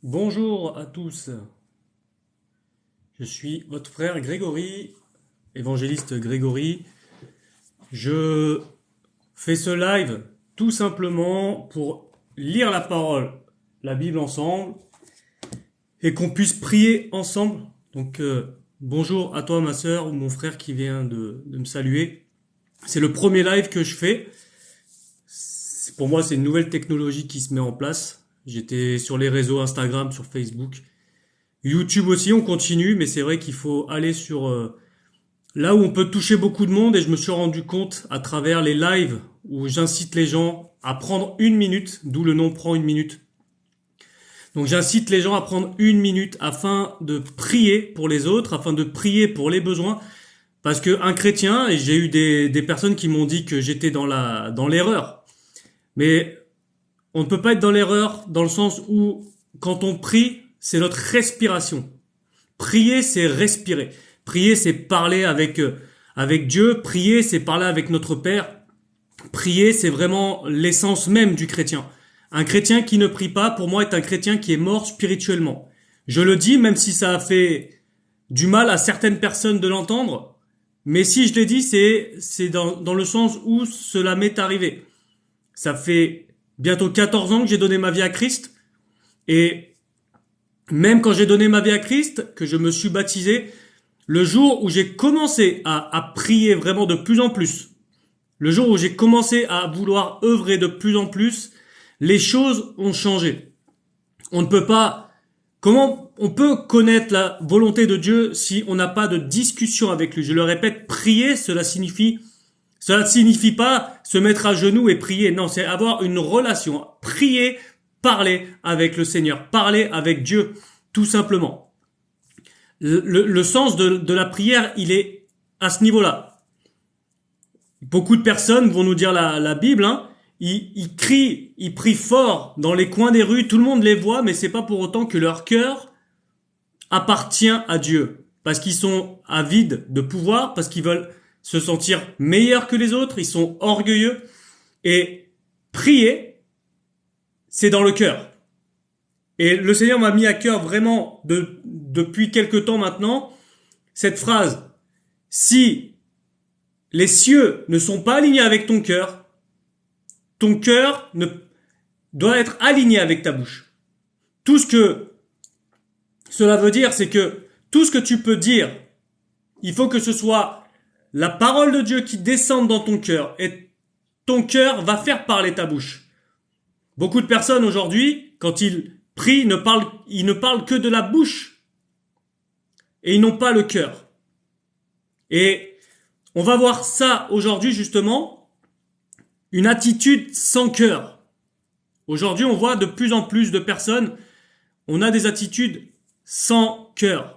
Bonjour à tous, je suis votre frère Grégory, évangéliste Grégory. Je fais ce live tout simplement pour lire la parole, la Bible ensemble, et qu'on puisse prier ensemble. Donc bonjour à toi ma sœur ou mon frère qui vient de me saluer. C'est le premier live que je fais. Pour moi c'est une nouvelle technologie qui se met en place. J'étais sur les réseaux Instagram, sur Facebook, YouTube aussi, on continue, mais c'est vrai qu'il faut aller sur là où on peut toucher beaucoup de monde, et je me suis rendu compte à travers les lives où j'incite les gens à prendre une minute, d'où le nom prend une minute. Donc j'incite les gens à prendre une minute afin de prier pour les autres, afin de prier pour les besoins, parce que un chrétien, et j'ai eu des personnes qui m'ont dit que j'étais dans l'erreur, mais on ne peut pas être dans l'erreur dans le sens où quand on prie, c'est notre respiration. Prier, c'est respirer. Prier, c'est parler avec Dieu. Prier, c'est parler avec notre Père. Prier, c'est vraiment l'essence même du chrétien. Un chrétien qui ne prie pas, pour moi, est un chrétien qui est mort spirituellement. Je le dis, même si ça a fait du mal à certaines personnes de l'entendre, mais si je l'ai dit, c'est dans le sens où cela m'est arrivé. Ça fait bientôt 14 ans que j'ai donné ma vie à Christ, et même quand j'ai donné ma vie à Christ, que je me suis baptisé, le jour où j'ai commencé à prier vraiment de plus en plus, le jour où j'ai commencé à vouloir œuvrer de plus en plus, les choses ont changé. On ne peut pas, comment on peut connaître la volonté de Dieu si on n'a pas de discussion avec lui? Je le répète, prier, cela signifie pas se mettre à genoux et prier. Non, c'est avoir une relation. Prier, parler avec le Seigneur, parler avec Dieu, tout simplement. Le sens de la prière, il est à ce niveau-là. Beaucoup de personnes vont nous dire la Bible, hein, ils crient, ils prient fort dans les coins des rues, tout le monde les voit, mais c'est pas pour autant que leur cœur appartient à Dieu. Parce qu'ils sont avides de pouvoir, parce qu'ils veulent se sentir meilleurs que les autres, ils sont orgueilleux. Et prier, c'est dans le cœur. Et le Seigneur m'a mis à cœur vraiment depuis quelque temps maintenant cette phrase: si les cieux ne sont pas alignés avec ton cœur ne doit être aligné avec ta bouche. Tout ce que cela veut dire, c'est que tout ce que tu peux dire, il faut que ce soit la parole de Dieu qui descende dans ton cœur, et ton cœur va faire parler ta bouche. Beaucoup de personnes aujourd'hui, quand ils prient, ils ne parlent que de la bouche, et ils n'ont pas le cœur. Et on va voir ça aujourd'hui justement, une attitude sans cœur. Aujourd'hui, on voit de plus en plus de personnes, on a des attitudes sans cœur.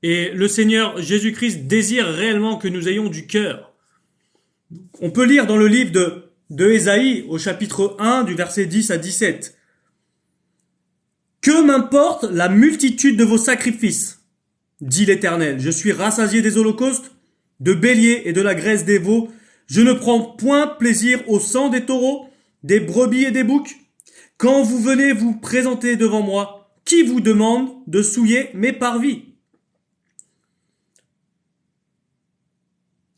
Et le Seigneur Jésus-Christ désire réellement que nous ayons du cœur. On peut lire dans le livre de Ésaïe, au chapitre 1, du verset 10 à 17. « Que m'importe la multitude de vos sacrifices, dit l'Éternel. Je suis rassasié des holocaustes, de béliers et de la graisse des veaux. Je ne prends point plaisir au sang des taureaux, des brebis et des boucs. Quand vous venez vous présenter devant moi, qui vous demande de souiller mes parvis?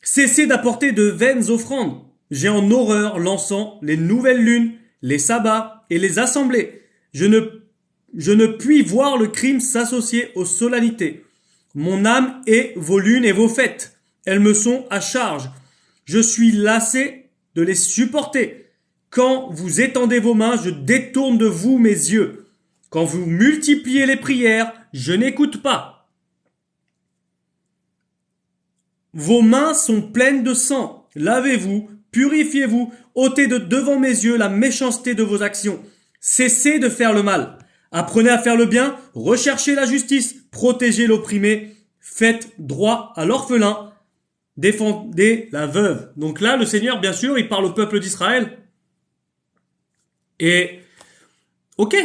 Cessez d'apporter de vaines offrandes. J'ai en horreur l'encens, les nouvelles lunes, les sabbats et les assemblées. Je ne puis voir le crime s'associer aux solennités. Mon âme est vos lunes et vos fêtes. Elles me sont à charge. Je suis lassé de les supporter. Quand vous étendez vos mains, je détourne de vous mes yeux. Quand vous multipliez les prières, je n'écoute pas. Vos mains sont pleines de sang. Lavez-vous, purifiez-vous, ôtez de devant mes yeux la méchanceté de vos actions. Cessez de faire le mal. Apprenez à faire le bien, recherchez la justice, protégez l'opprimé, faites droit à l'orphelin, défendez la veuve. Donc là, le Seigneur, bien sûr, il parle au peuple d'Israël. Et, ok,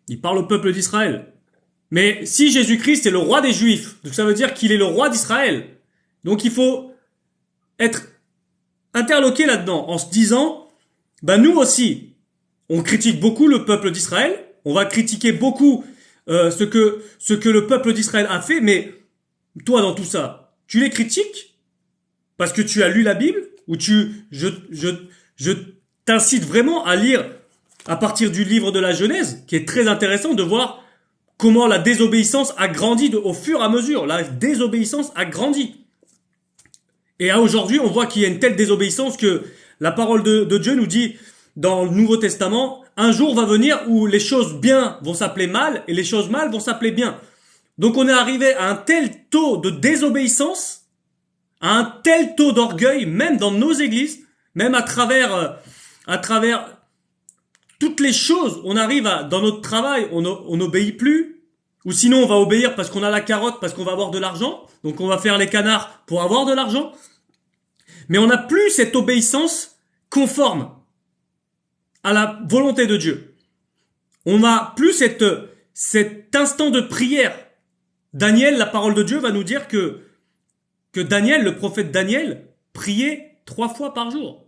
il parle au peuple d'Israël. Mais si Jésus-Christ est le roi des Juifs, donc ça veut dire qu'il est le roi d'Israël. Donc il faut être interloqué là-dedans en se disant, nous aussi, on critique beaucoup le peuple d'Israël, on va critiquer beaucoup ce que le peuple d'Israël a fait, mais toi dans tout ça, tu les critiques parce que tu as lu la Bible ou je t'incite vraiment à lire à partir du livre de la Genèse, qui est très intéressant de voir comment la désobéissance a grandi au fur et à mesure. La désobéissance a grandi. Et aujourd'hui, on voit qu'il y a une telle désobéissance que la parole de Dieu nous dit dans le Nouveau Testament, un jour va venir où les choses bien vont s'appeler mal et les choses mal vont s'appeler bien. Donc on est arrivé à un tel taux de désobéissance, à un tel taux d'orgueil, même dans nos églises, même à travers toutes les choses, on arrive dans notre travail, on n'obéit plus, ou sinon on va obéir parce qu'on a la carotte, parce qu'on va avoir de l'argent, donc on va faire les canards pour avoir de l'argent, mais on n'a plus cette obéissance conforme à la volonté de Dieu. On n'a plus cet instant de prière. Daniel, la parole de Dieu va nous dire que Daniel, le prophète Daniel, priait 3 fois par jour.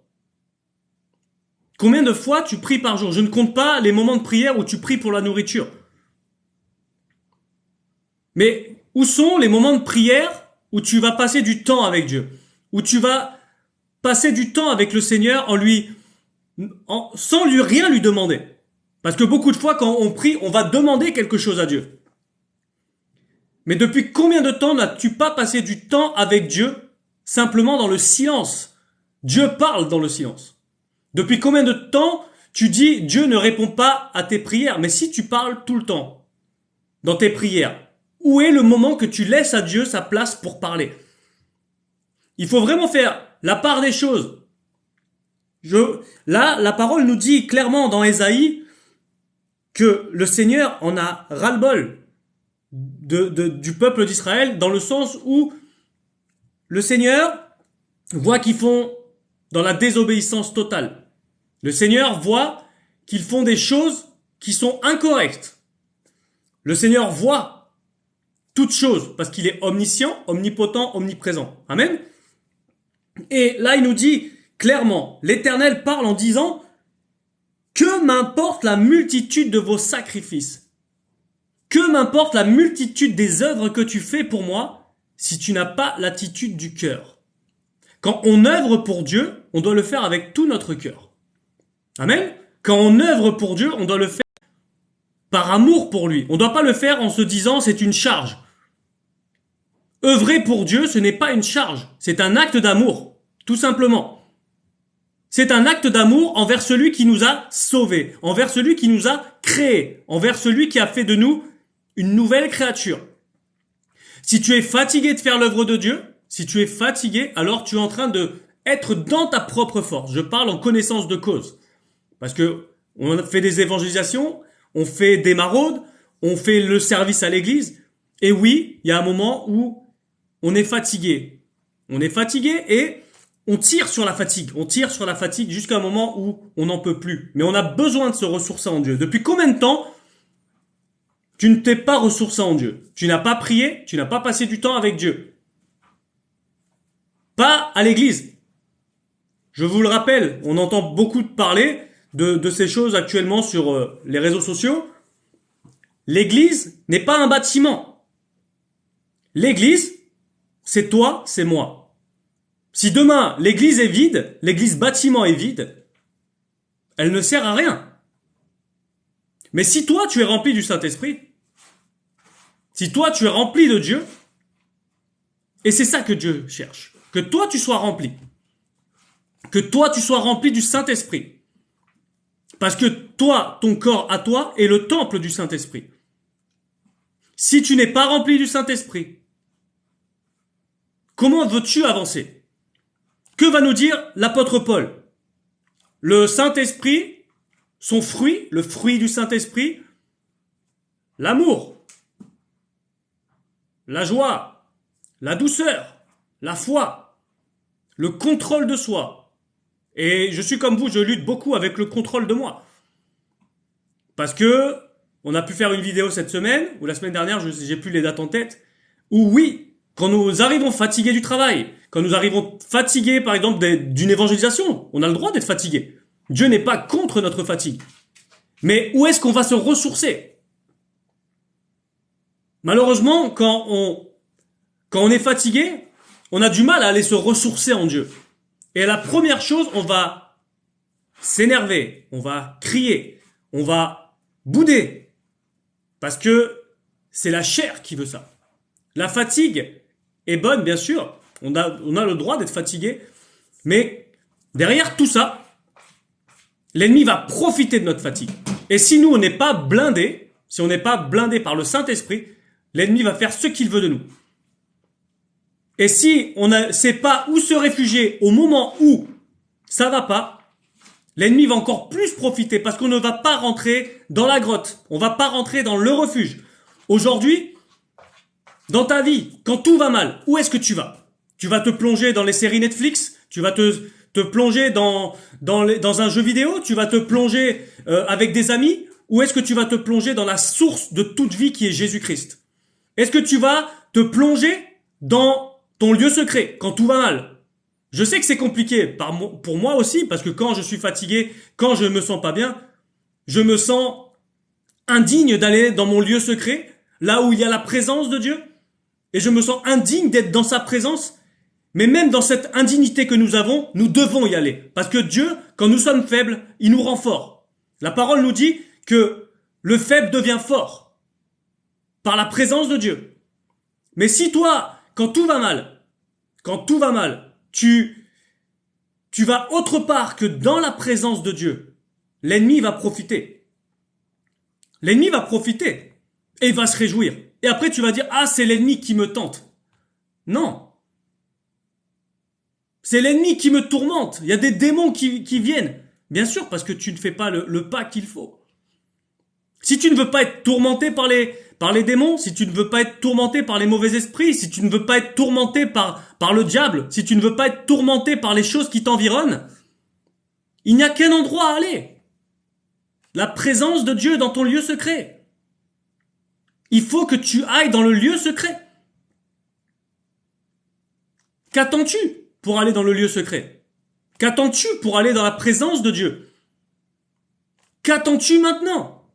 Combien de fois tu pries par jour? Je ne compte pas les moments de prière où tu pries pour la nourriture. Mais où sont les moments de prière où tu vas passer du temps avec Dieu? Où tu vas passer du temps avec le Seigneur sans rien lui demander. Parce que beaucoup de fois, quand on prie, on va demander quelque chose à Dieu. Mais depuis combien de temps n'as-tu pas passé du temps avec Dieu simplement dans le silence? Dieu parle dans le silence. Depuis combien de temps tu dis Dieu ne répond pas à tes prières? Mais si tu parles tout le temps dans tes prières, où est le moment que tu laisses à Dieu sa place pour parler? Il faut vraiment faire la part des choses. Là, la parole nous dit clairement dans Ésaïe que le Seigneur en a ras-le-bol du peuple d'Israël, dans le sens où le Seigneur voit qu'ils font dans la désobéissance totale. Le Seigneur voit qu'ils font des choses qui sont incorrectes. Le Seigneur voit toutes choses parce qu'il est omniscient, omnipotent, omniprésent. Amen. Et là, il nous dit clairement, l'Éternel parle en disant « Que m'importe la multitude de vos sacrifices? Que m'importe la multitude des œuvres que tu fais pour moi si tu n'as pas l'attitude du cœur ?» Quand on œuvre pour Dieu, on doit le faire avec tout notre cœur. Amen. Quand on œuvre pour Dieu, on doit le faire par amour pour lui. On ne doit pas le faire en se disant c'est une charge. Œuvrer pour Dieu, ce n'est pas une charge, c'est un acte d'amour, tout simplement. C'est un acte d'amour envers celui qui nous a sauvés, envers celui qui nous a créés, envers celui qui a fait de nous une nouvelle créature. Si tu es fatigué de faire l'œuvre de Dieu, si tu es fatigué, alors tu es en train de être dans ta propre force. Je parle en connaissance de cause. Parce que on fait des évangélisations, on fait des maraudes, on fait le service à l'église. Et oui, il y a un moment où on est fatigué. On est fatigué et on tire sur la fatigue. On tire sur la fatigue jusqu'à un moment où on n'en peut plus. Mais on a besoin de se ressourcer en Dieu. Depuis combien de temps tu ne t'es pas ressourcé en Dieu? Tu n'as pas prié, tu n'as pas passé du temps avec Dieu. Pas à l'église. Je vous le rappelle, on entend beaucoup parler de ces choses actuellement sur les réseaux sociaux. L'église n'est pas un bâtiment. L'église, c'est toi, c'est moi. Si demain l'église est vide, l'église bâtiment est vide, elle ne sert à rien. Mais si toi tu es rempli du Saint-Esprit, si toi tu es rempli de Dieu, et c'est ça que Dieu cherche, que toi tu sois rempli, que toi tu sois rempli du Saint-Esprit. Parce que toi, ton corps à toi est le temple du Saint-Esprit. Si tu n'es pas rempli du Saint-Esprit, comment veux-tu avancer? Que va nous dire l'apôtre Paul? Le Saint-Esprit, son fruit, le fruit du Saint-Esprit, l'amour, la joie, la douceur, la foi, le contrôle de soi. Et je suis comme vous, je lutte beaucoup avec le contrôle de moi. Parce que on a pu faire une vidéo cette semaine, ou la semaine dernière, j'ai plus les dates en tête, où oui, quand nous arrivons fatigués du travail, quand nous arrivons fatigués, par exemple, d'une évangélisation, on a le droit d'être fatigué. Dieu n'est pas contre notre fatigue. Mais où est-ce qu'on va se ressourcer? Malheureusement, quand on est fatigué, on a du mal à aller se ressourcer en Dieu. Et la première chose, on va s'énerver, on va crier, on va bouder. Parce que c'est la chair qui veut ça. La fatigue est bonne, bien sûr. On a le droit d'être fatigué. Mais derrière tout ça, l'ennemi va profiter de notre fatigue. Et si nous, on n'est pas blindés, si on n'est pas blindés par le Saint-Esprit, l'ennemi va faire ce qu'il veut de nous. Et si on ne sait pas où se réfugier au moment où ça va pas, l'ennemi va encore plus profiter parce qu'on ne va pas rentrer dans la grotte. On va pas rentrer dans le refuge. Aujourd'hui, dans ta vie, quand tout va mal, où est-ce que tu vas? Tu vas te plonger dans les séries Netflix? Tu vas te plonger dans un jeu vidéo? Tu vas te plonger avec des amis? Ou est-ce que tu vas te plonger dans la source de toute vie qui est Jésus-Christ? Est-ce que tu vas te plonger dans ton lieu secret quand tout va mal? Je sais que c'est compliqué pour moi aussi, parce que quand je suis fatigué, quand je me sens pas bien, je me sens indigne d'aller dans mon lieu secret, là où il y a la présence de Dieu, et je me sens indigne d'être dans sa présence. Mais même dans cette indignité que nous avons, nous devons y aller. Parce que Dieu, quand nous sommes faibles, il nous rend forts. La parole nous dit que le faible devient fort par la présence de Dieu. Mais si toi, quand tout va mal, tu vas autre part que dans la présence de Dieu, l'ennemi va profiter. L'ennemi va profiter et il va se réjouir. Et après tu vas dire, ah, c'est l'ennemi qui me tente. Non. C'est l'ennemi qui me tourmente. Il y a des démons qui viennent. Bien sûr, parce que tu ne fais pas le pas qu'il faut. Si tu ne veux pas être tourmenté par les démons, si tu ne veux pas être tourmenté par les mauvais esprits, si tu ne veux pas être tourmenté par le diable, si tu ne veux pas être tourmenté par les choses qui t'environnent, il n'y a qu'un endroit à aller. La présence de Dieu dans ton lieu secret. Il faut que tu ailles dans le lieu secret. Qu'attends-tu pour aller dans le lieu secret? Qu'attends-tu pour aller dans la présence de Dieu? Qu'attends-tu maintenant?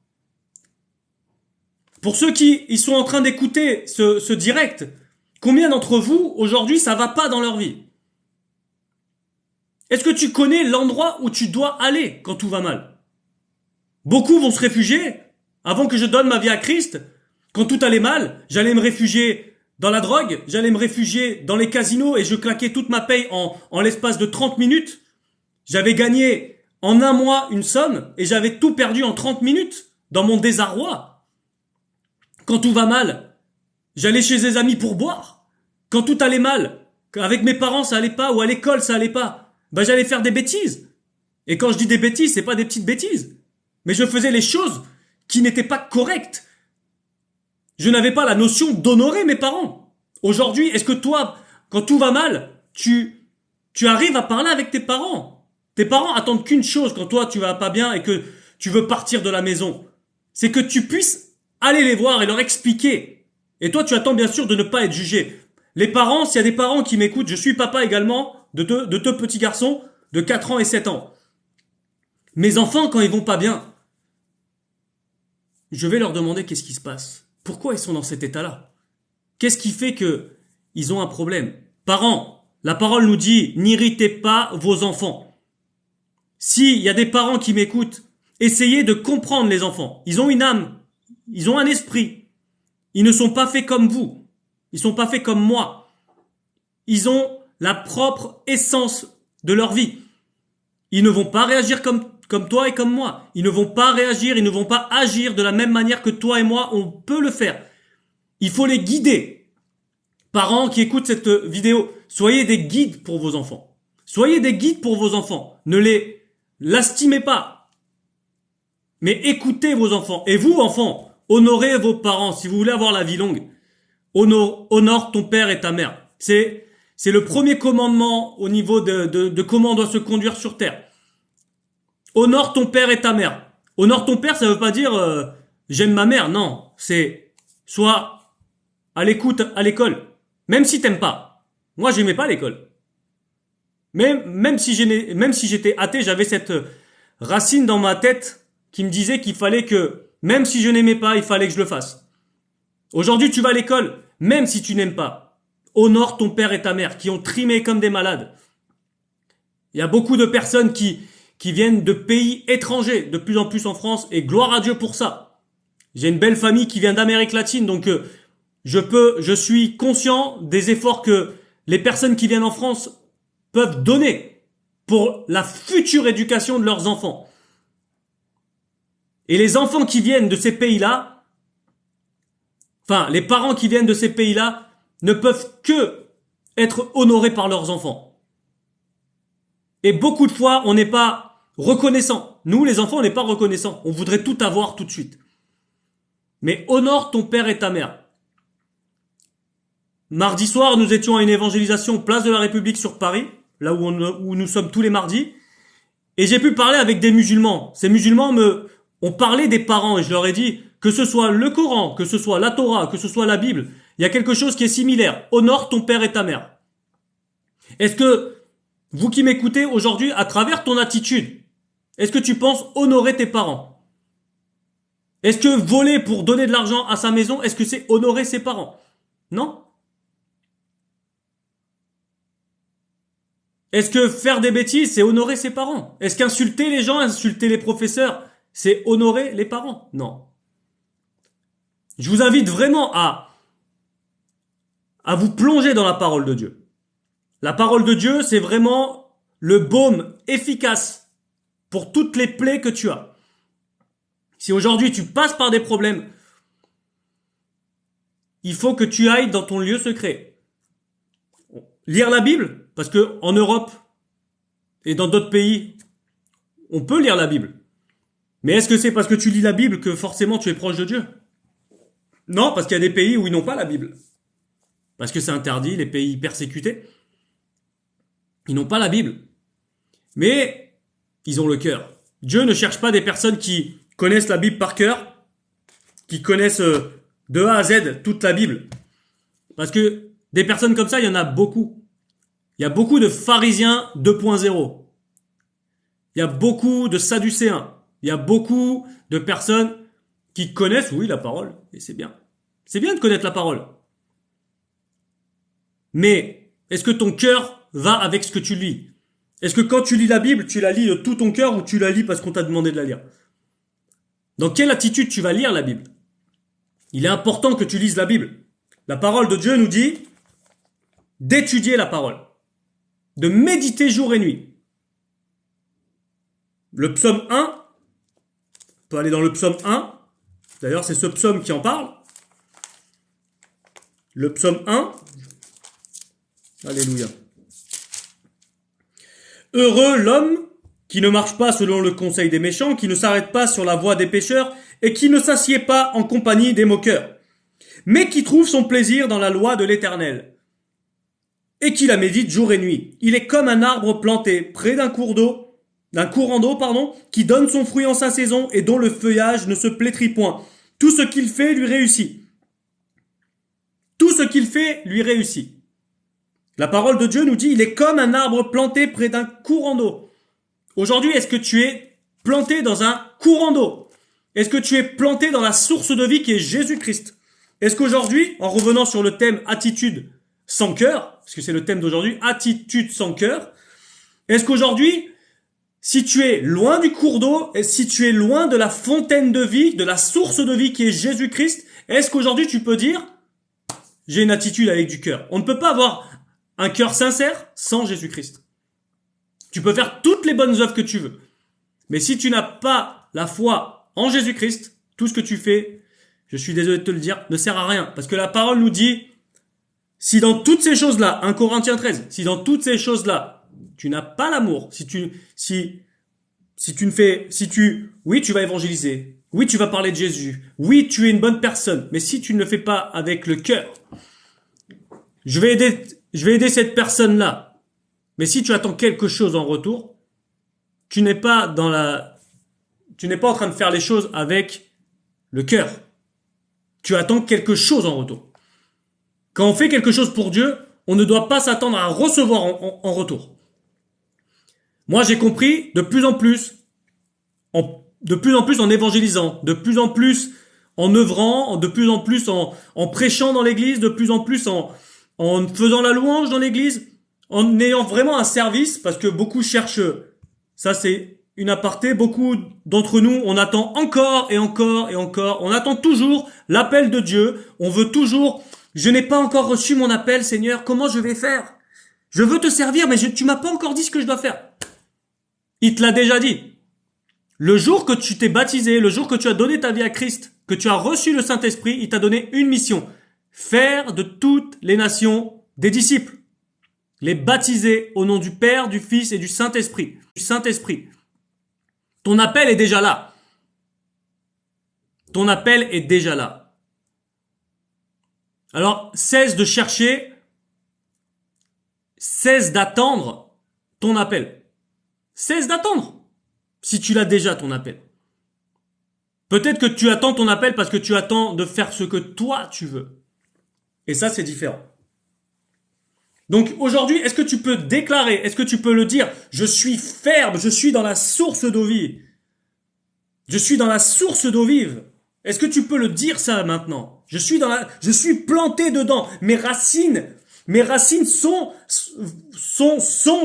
Pour ceux qui sont en train d'écouter ce direct, combien d'entre vous, aujourd'hui, ça va pas dans leur vie? Est-ce que tu connais l'endroit où tu dois aller quand tout va mal? Beaucoup vont se réfugier. Avant que je donne ma vie à Christ, quand tout allait mal, j'allais me réfugier dans la drogue, j'allais me réfugier dans les casinos et je claquais toute ma paye en l'espace de 30 minutes. J'avais gagné en un mois une somme et j'avais tout perdu en 30 minutes dans mon désarroi. Quand tout va mal, j'allais chez des amis pour boire. Quand tout allait mal, avec mes parents ça allait pas ou à l'école ça allait pas, j'allais faire des bêtises. Et quand je dis des bêtises, c'est pas des petites bêtises. Mais je faisais les choses qui n'étaient pas correctes. Je n'avais pas la notion d'honorer mes parents. Aujourd'hui, est-ce que toi, quand tout va mal, tu arrives à parler avec tes parents? Tes parents attendent qu'une chose quand toi tu vas pas bien et que tu veux partir de la maison. C'est que tu puisses aller les voir et leur expliquer. Et toi, tu attends bien sûr de ne pas être jugé. Les parents, s'il y a des parents qui m'écoutent, je suis papa également de deux petits garçons de 4 ans et 7 ans. Mes enfants, quand ils vont pas bien, je vais leur demander qu'est-ce qui se passe. Pourquoi ils sont dans cet état-là? Qu'est-ce qui fait que ils ont un problème? Parents, la parole nous dit, n'irritez pas vos enfants. S'il y a des parents qui m'écoutent, essayez de comprendre les enfants. Ils ont une âme, ils ont un esprit. Ils ne sont pas faits comme vous. Ils sont pas faits comme moi. Ils ont la propre essence de leur vie. Ils ne vont pas réagir comme toi et comme moi. Ils ne vont pas réagir, ils ne vont pas agir de la même manière que toi et moi, on peut le faire. Il faut les guider. Parents qui écoutent cette vidéo, soyez des guides pour vos enfants. Soyez des guides pour vos enfants. Ne les lastimez pas. Mais écoutez vos enfants. Et vous, enfants, honorez vos parents. Si vous voulez avoir la vie longue, honore ton père et ta mère. C'est le premier commandement au niveau de comment on doit se conduire sur terre. Honore ton père et ta mère. Honore ton père, ça veut pas dire j'aime ma mère, non. C'est sois à l'écoute à l'école, même si t'aimes pas. Moi, j'aimais pas l'école. Même si j'étais athée, j'avais cette racine dans ma tête qui me disait qu'il fallait que, même si je n'aimais pas, il fallait que je le fasse. Aujourd'hui, tu vas à l'école, même si tu n'aimes pas. Honore ton père et ta mère, qui ont trimé comme des malades. Il y a beaucoup de personnes qui viennent de pays étrangers, de plus en plus en France, et gloire à Dieu pour ça. J'ai une belle famille qui vient d'Amérique latine, donc je suis conscient des efforts que les personnes qui viennent en France peuvent donner pour la future éducation de leurs enfants. Et les enfants qui viennent de ces pays-là, enfin, les parents qui viennent de ces pays-là, ne peuvent que être honorés par leurs enfants. Et beaucoup de fois, on n'est pas reconnaissant. Nous, les enfants, on n'est pas reconnaissants. On voudrait tout avoir tout de suite. Mais honore ton père et ta mère. Mardi soir, nous étions à une évangélisation place de la République sur Paris, là où nous sommes tous les mardis, et j'ai pu parler avec des musulmans. Ces musulmans ont parlé des parents, et je leur ai dit, que ce soit le Coran, que ce soit la Torah, que ce soit la Bible, il y a quelque chose qui est similaire. Honore ton père et ta mère. Est-ce que, vous qui m'écoutez aujourd'hui, à travers ton attitude, est-ce que tu penses honorer tes parents? Est-ce que voler pour donner de l'argent à sa maison, est-ce que c'est honorer ses parents? Non. Est-ce que faire des bêtises, c'est honorer ses parents? Est-ce qu'insulter les gens, insulter les professeurs, c'est honorer les parents? Non. Je vous invite vraiment à vous plonger dans la parole de Dieu. La parole de Dieu, c'est vraiment le baume efficace pour toutes les plaies que tu as. Si aujourd'hui tu passes par des problèmes, il faut que tu ailles dans ton lieu secret. Lire la Bible, parce que en Europe et dans d'autres pays, on peut lire la Bible. Mais est-ce que c'est parce que tu lis la Bible que forcément tu es proche de Dieu? Non, parce qu'il y a des pays où ils n'ont pas la Bible. Parce que c'est interdit, les pays persécutés. Ils n'ont pas la Bible. Mais ils ont le cœur. Dieu ne cherche pas des personnes qui connaissent la Bible par cœur, qui connaissent de A à Z toute la Bible. Parce que des personnes comme ça, il y en a beaucoup. Il y a beaucoup de pharisiens 2.0. Il y a beaucoup de sadducéens. Il y a beaucoup de personnes qui connaissent, oui, la parole. Et c'est bien. C'est bien de connaître la parole. Mais est-ce que ton cœur va avec ce que tu lis? Est-ce que quand tu lis la Bible, tu la lis de tout ton cœur ou tu la lis parce qu'on t'a demandé de la lire? Dans quelle attitude tu vas lire la Bible? Il est important que tu lises la Bible. La parole de Dieu nous dit d'étudier la parole, de méditer jour et nuit. Le psaume 1, on peut aller dans le psaume 1, d'ailleurs c'est ce psaume qui en parle. Le psaume 1, alléluia. Heureux l'homme qui ne marche pas selon le conseil des méchants, qui ne s'arrête pas sur la voie des pécheurs et qui ne s'assied pas en compagnie des moqueurs, mais qui trouve son plaisir dans la loi de l'Éternel et qui la médite jour et nuit. Il est comme un arbre planté près d'un courant d'eau, qui donne son fruit en sa saison et dont le feuillage ne se flétrit point. Tout ce qu'il fait lui réussit. Tout ce qu'il fait lui réussit. La parole de Dieu nous dit, il est comme un arbre planté près d'un courant d'eau. Aujourd'hui, est-ce que tu es planté dans un courant d'eau? Est-ce que tu es planté dans la source de vie qui est Jésus-Christ? Est-ce qu'aujourd'hui, en revenant sur le thème attitude sans cœur, parce que c'est le thème d'aujourd'hui, attitude sans cœur, est-ce qu'aujourd'hui, si tu es loin du cours d'eau, et si tu es loin de la fontaine de vie, de la source de vie qui est Jésus-Christ, est-ce qu'aujourd'hui tu peux dire, j'ai une attitude avec du cœur? On ne peut pas avoir un cœur sincère sans Jésus-Christ. Tu peux faire toutes les bonnes œuvres que tu veux. Mais si tu n'as pas la foi en Jésus-Christ, tout ce que tu fais, je suis désolé de te le dire, ne sert à rien. Parce que la parole nous dit, si dans toutes ces choses-là, 1 Corinthiens 13, si dans toutes ces choses-là, tu n'as pas l'amour, oui, tu vas évangéliser, oui, tu vas parler de Jésus, oui, tu es une bonne personne, mais si tu ne le fais pas avec le cœur, je vais aider cette personne-là. Mais si tu attends quelque chose en retour, tu n'es pas en train de faire les choses avec le cœur. Tu attends quelque chose en retour. Quand on fait quelque chose pour Dieu, on ne doit pas s'attendre à recevoir en retour. Moi, j'ai compris de plus en plus en évangélisant, de plus en plus en œuvrant, de plus en plus en prêchant dans l'église, de plus en plus en faisant la louange dans l'église, en ayant vraiment un service, parce que beaucoup cherchent, ça c'est une aparté, beaucoup d'entre nous, on attend encore et encore et encore, on attend toujours l'appel de Dieu, on veut toujours, je n'ai pas encore reçu mon appel, Seigneur, comment je vais faire? Je veux te servir, mais tu m'as pas encore dit ce que je dois faire. Il te l'a déjà dit. Le jour que tu t'es baptisé, le jour que tu as donné ta vie à Christ, que tu as reçu le Saint-Esprit, il t'a donné une mission. Faire de toutes les nations des disciples. Les baptiser au nom du Père, du Fils et du Saint-Esprit. Ton appel est déjà là. Ton appel est déjà là. Alors, cesse de chercher, cesse d'attendre ton appel. Cesse d'attendre. Si tu l'as déjà, ton appel. Peut-être que tu attends ton appel parce que tu attends de faire ce que toi tu veux. Et ça, c'est différent. Donc aujourd'hui, est-ce que tu peux déclarer, est-ce que tu peux le dire, je suis ferme, je suis dans la source d'eau vive. Je suis dans la source d'eau vive. Est-ce que tu peux le dire ça maintenant? Je suis planté dedans. Mes racines sont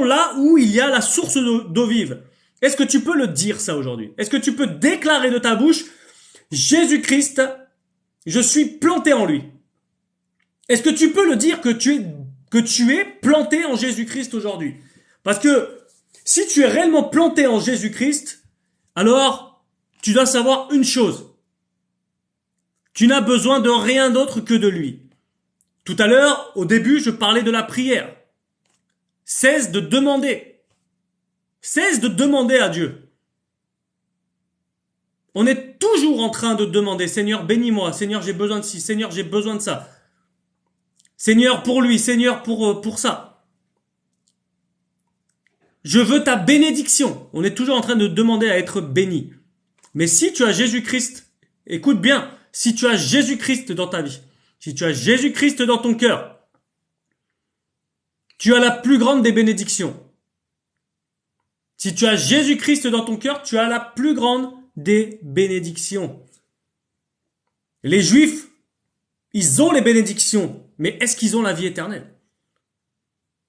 là où il y a la source d'eau vive. Est-ce que tu peux le dire ça aujourd'hui? Est-ce que tu peux déclarer de ta bouche, Jésus-Christ, je suis planté en lui? Est-ce que tu peux le dire que tu es planté en Jésus-Christ aujourd'hui? Parce que si tu es réellement planté en Jésus-Christ, alors tu dois savoir une chose. Tu n'as besoin de rien d'autre que de lui. Tout à l'heure, au début, je parlais de la prière. Cesse de demander. Cesse de demander à Dieu. On est toujours en train de demander, Seigneur, bénis-moi, Seigneur, j'ai besoin de ci, Seigneur, j'ai besoin de ça. Seigneur, pour lui, Seigneur, pour ça. Je veux ta bénédiction. On est toujours en train de demander à être béni. Mais si tu as Jésus-Christ, écoute bien, si tu as Jésus-Christ dans ta vie, si tu as Jésus-Christ dans ton cœur, tu as la plus grande des bénédictions. Si tu as Jésus-Christ dans ton cœur, tu as la plus grande des bénédictions. Les Juifs, ils ont les bénédictions, mais est-ce qu'ils ont la vie éternelle?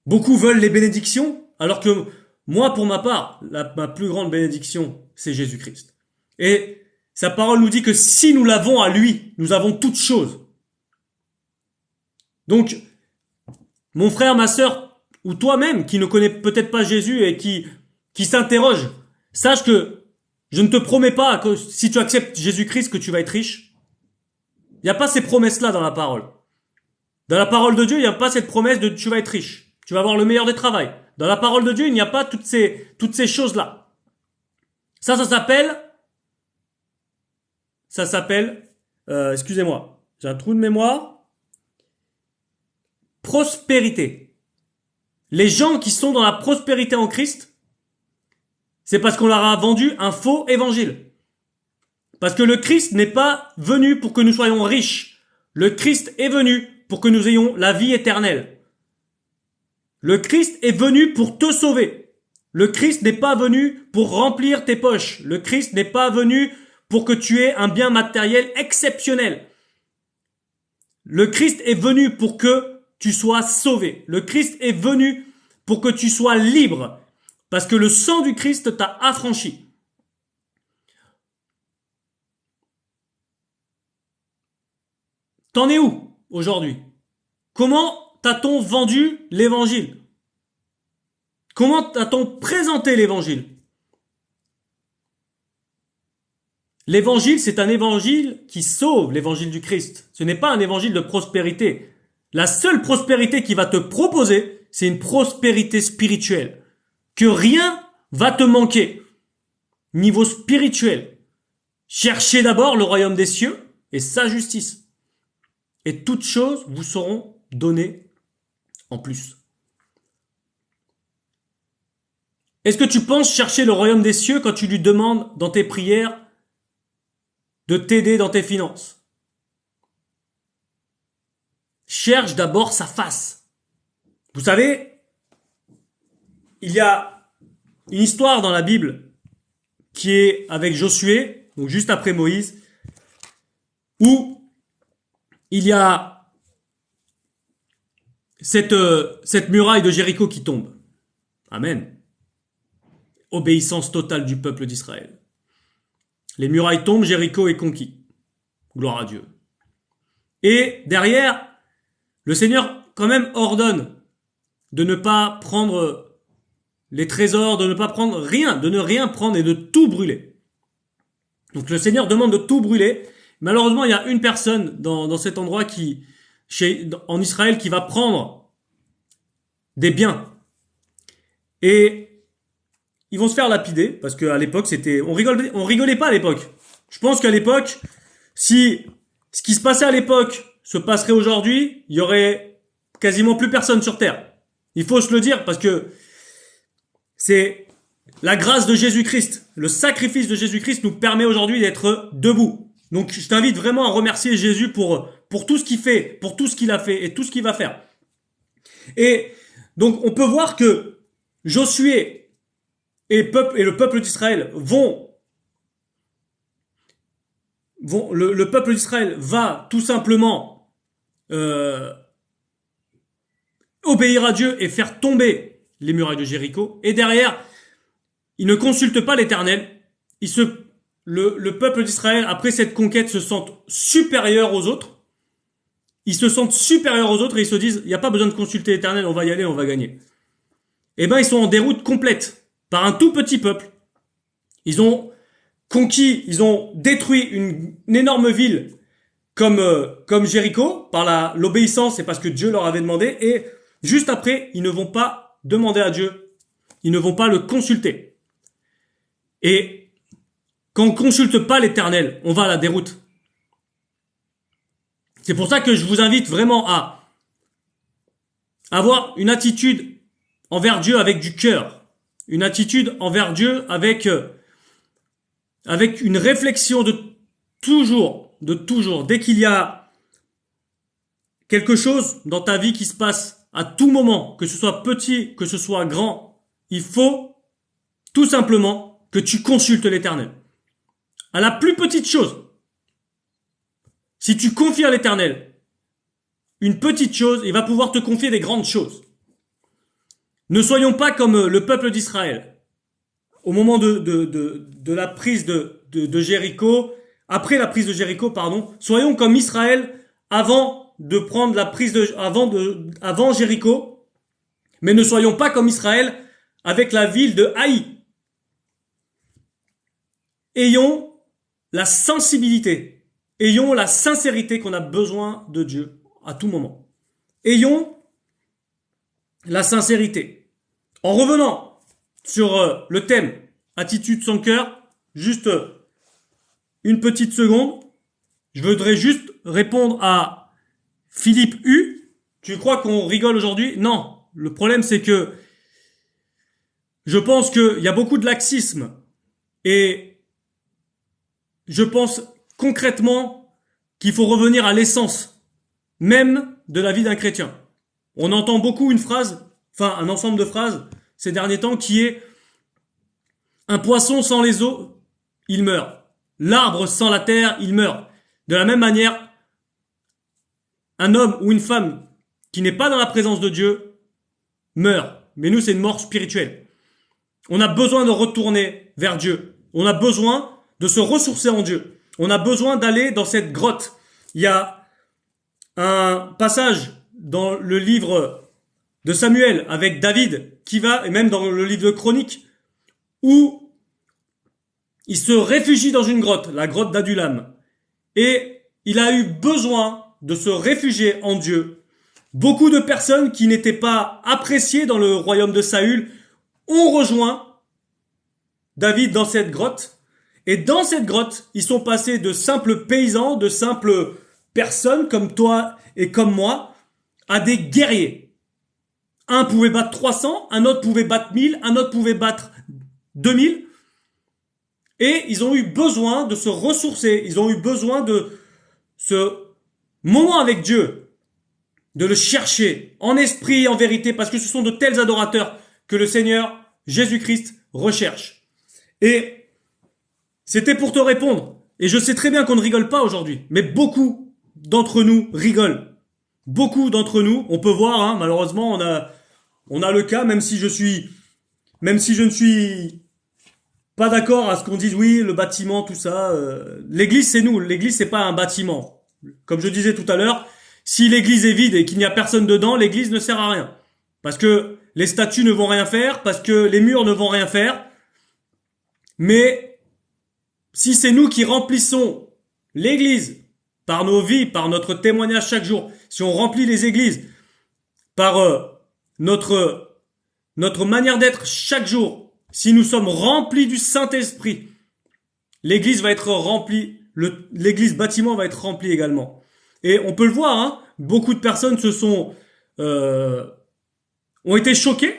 Beaucoup veulent les bénédictions, alors que moi, pour ma part, ma plus grande bénédiction, c'est Jésus-Christ. Et sa parole nous dit que si nous l'avons à lui, nous avons toutes choses. Donc, mon frère, ma sœur, ou toi-même, qui ne connais peut-être pas Jésus et qui s'interroge, sache que je ne te promets pas que si tu acceptes Jésus-Christ que tu vas être riche. Il n'y a pas ces promesses-là dans la parole. Dans la parole de Dieu, il n'y a pas cette promesse de tu vas être riche. Tu vas avoir le meilleur des travails. Dans la parole de Dieu, il n'y a pas toutes ces choses-là. Ça s'appelle, excusez-moi, j'ai un trou de mémoire. Prospérité. Les gens qui sont dans la prospérité en Christ, c'est parce qu'on leur a vendu un faux évangile. Parce que le Christ n'est pas venu pour que nous soyons riches. Le Christ est venu pour que nous ayons la vie éternelle. Le Christ est venu pour te sauver. Le Christ n'est pas venu pour remplir tes poches. Le Christ n'est pas venu pour que tu aies un bien matériel exceptionnel. Le Christ est venu pour que tu sois sauvé. Le Christ est venu pour que tu sois libre. Parce que le sang du Christ t'a affranchi. T'en es où aujourd'hui? Comment t'a-t-on vendu l'évangile? Comment t'a-t-on présenté l'évangile? L'évangile, c'est un évangile qui sauve, l'évangile du Christ. Ce n'est pas un évangile de prospérité. La seule prospérité qu'il va te proposer, c'est une prospérité spirituelle. Que rien va te manquer. Niveau spirituel. Cherchez d'abord le royaume des cieux et sa justice. Et toutes choses vous seront données en plus. Est-ce que tu penses chercher le royaume des cieux quand tu lui demandes dans tes prières de t'aider dans tes finances? Cherche d'abord sa face. Vous savez, il y a une histoire dans la Bible qui est avec Josué, donc juste après Moïse, où il y a cette muraille de Jéricho qui tombe. Amen. Obéissance totale du peuple d'Israël. Les murailles tombent, Jéricho est conquis. Gloire à Dieu. Et derrière, le Seigneur quand même ordonne de ne pas prendre les trésors, de ne pas prendre rien, de ne rien prendre et de tout brûler. Donc le Seigneur demande de tout brûler. Malheureusement, il y a une personne dans cet endroit en Israël qui va prendre des biens. Et ils vont se faire lapider, parce qu'à l'époque, on rigolait pas à l'époque. Je pense qu'à l'époque, si ce qui se passait à l'époque se passerait aujourd'hui, il y aurait quasiment plus personne sur terre. Il faut se le dire, parce que c'est la grâce de Jésus-Christ, le sacrifice de Jésus-Christ nous permet aujourd'hui d'être debout. Donc je t'invite vraiment à remercier Jésus pour tout ce qu'il fait, pour tout ce qu'il a fait et tout ce qu'il va faire. Et donc on peut voir que Josué et le peuple d'Israël le peuple d'Israël va tout simplement obéir à Dieu et faire tomber les murailles de Jéricho. Et derrière, ils ne consultent pas l'Éternel. Le peuple d'Israël, après cette conquête, se sentent supérieurs aux autres. Ils se sentent supérieurs aux autres et ils se disent, il n'y a pas besoin de consulter l'Éternel, on va y aller, on va gagner. Eh ben, ils sont en déroute complète par un tout petit peuple. Ils ont conquis, ils ont détruit une énorme ville comme Jéricho par l'obéissance et parce que Dieu leur avait demandé. Et juste après, ils ne vont pas demander à Dieu, ils ne vont pas le consulter. Et quand on consulte pas l'Éternel, on va à la déroute. C'est pour ça que je vous invite vraiment à avoir une attitude envers Dieu avec du cœur, une attitude envers Dieu avec une réflexion de toujours, dès qu'il y a quelque chose dans ta vie qui se passe à tout moment, que ce soit petit, que ce soit grand, il faut tout simplement que tu consultes l'Éternel. À la plus petite chose. Si tu confies à l'Éternel une petite chose, il va pouvoir te confier des grandes choses. Ne soyons pas comme le peuple d'Israël. Au moment de la prise de Jéricho, après la prise de Jéricho, pardon, soyons comme Israël avant de prendre la prise avant Jéricho, mais ne soyons pas comme Israël avec la ville de Haï. Ayons la sensibilité, ayons la sincérité qu'on a besoin de Dieu à tout moment. Ayons la sincérité. En revenant sur le thème attitude sans cœur, juste une petite seconde, je voudrais juste répondre à Philippe U. Tu crois qu'on rigole aujourd'hui? Non. Le problème, c'est que je pense qu'il y a beaucoup de laxisme et je pense concrètement qu'il faut revenir à l'essence même de la vie d'un chrétien. On entend beaucoup un ensemble de phrases ces derniers temps qui est un poisson sans les eaux, il meurt. L'arbre sans la terre, il meurt. De la même manière, un homme ou une femme qui n'est pas dans la présence de Dieu meurt. Mais nous, c'est une mort spirituelle. On a besoin de retourner vers Dieu. On a besoin de se ressourcer en Dieu. On a besoin d'aller dans cette grotte. Il y a un passage dans le livre de Samuel avec David et même dans le livre de Chroniques, où il se réfugie dans une grotte, la grotte d'Adulam. Et il a eu besoin de se réfugier en Dieu. Beaucoup de personnes qui n'étaient pas appréciées dans le royaume de Saül ont rejoint David dans cette grotte. Et dans cette grotte, ils sont passés de simples paysans, de simples personnes comme toi et comme moi, à des guerriers. Un pouvait battre 300, un autre pouvait battre 1000, un autre pouvait battre 2000. Et ils ont eu besoin de se ressourcer. Ils ont eu besoin de ce moment avec Dieu, de le chercher en esprit et en vérité, parce que ce sont de tels adorateurs que le Seigneur Jésus-Christ recherche. Et c'était pour te répondre. Et je sais très bien qu'on ne rigole pas aujourd'hui, mais beaucoup d'entre nous rigolent. Beaucoup d'entre nous, on peut voir, hein, malheureusement, on a le cas, même si je ne suis pas d'accord à ce qu'on dise, oui, le bâtiment, tout ça. L'église, c'est nous. L'église, c'est pas un bâtiment. Comme je disais tout à l'heure, si l'église est vide et qu'il n'y a personne dedans, l'église ne sert à rien. Parce que les statues ne vont rien faire, parce que les murs ne vont rien faire. Mais si c'est nous qui remplissons l'église par nos vies, par notre témoignage chaque jour, si on remplit les églises par notre manière d'être chaque jour, si nous sommes remplis du Saint-Esprit, l'église va être remplie, l'église bâtiment va être remplie également. Et on peut le voir, hein, beaucoup de personnes ont été choquées.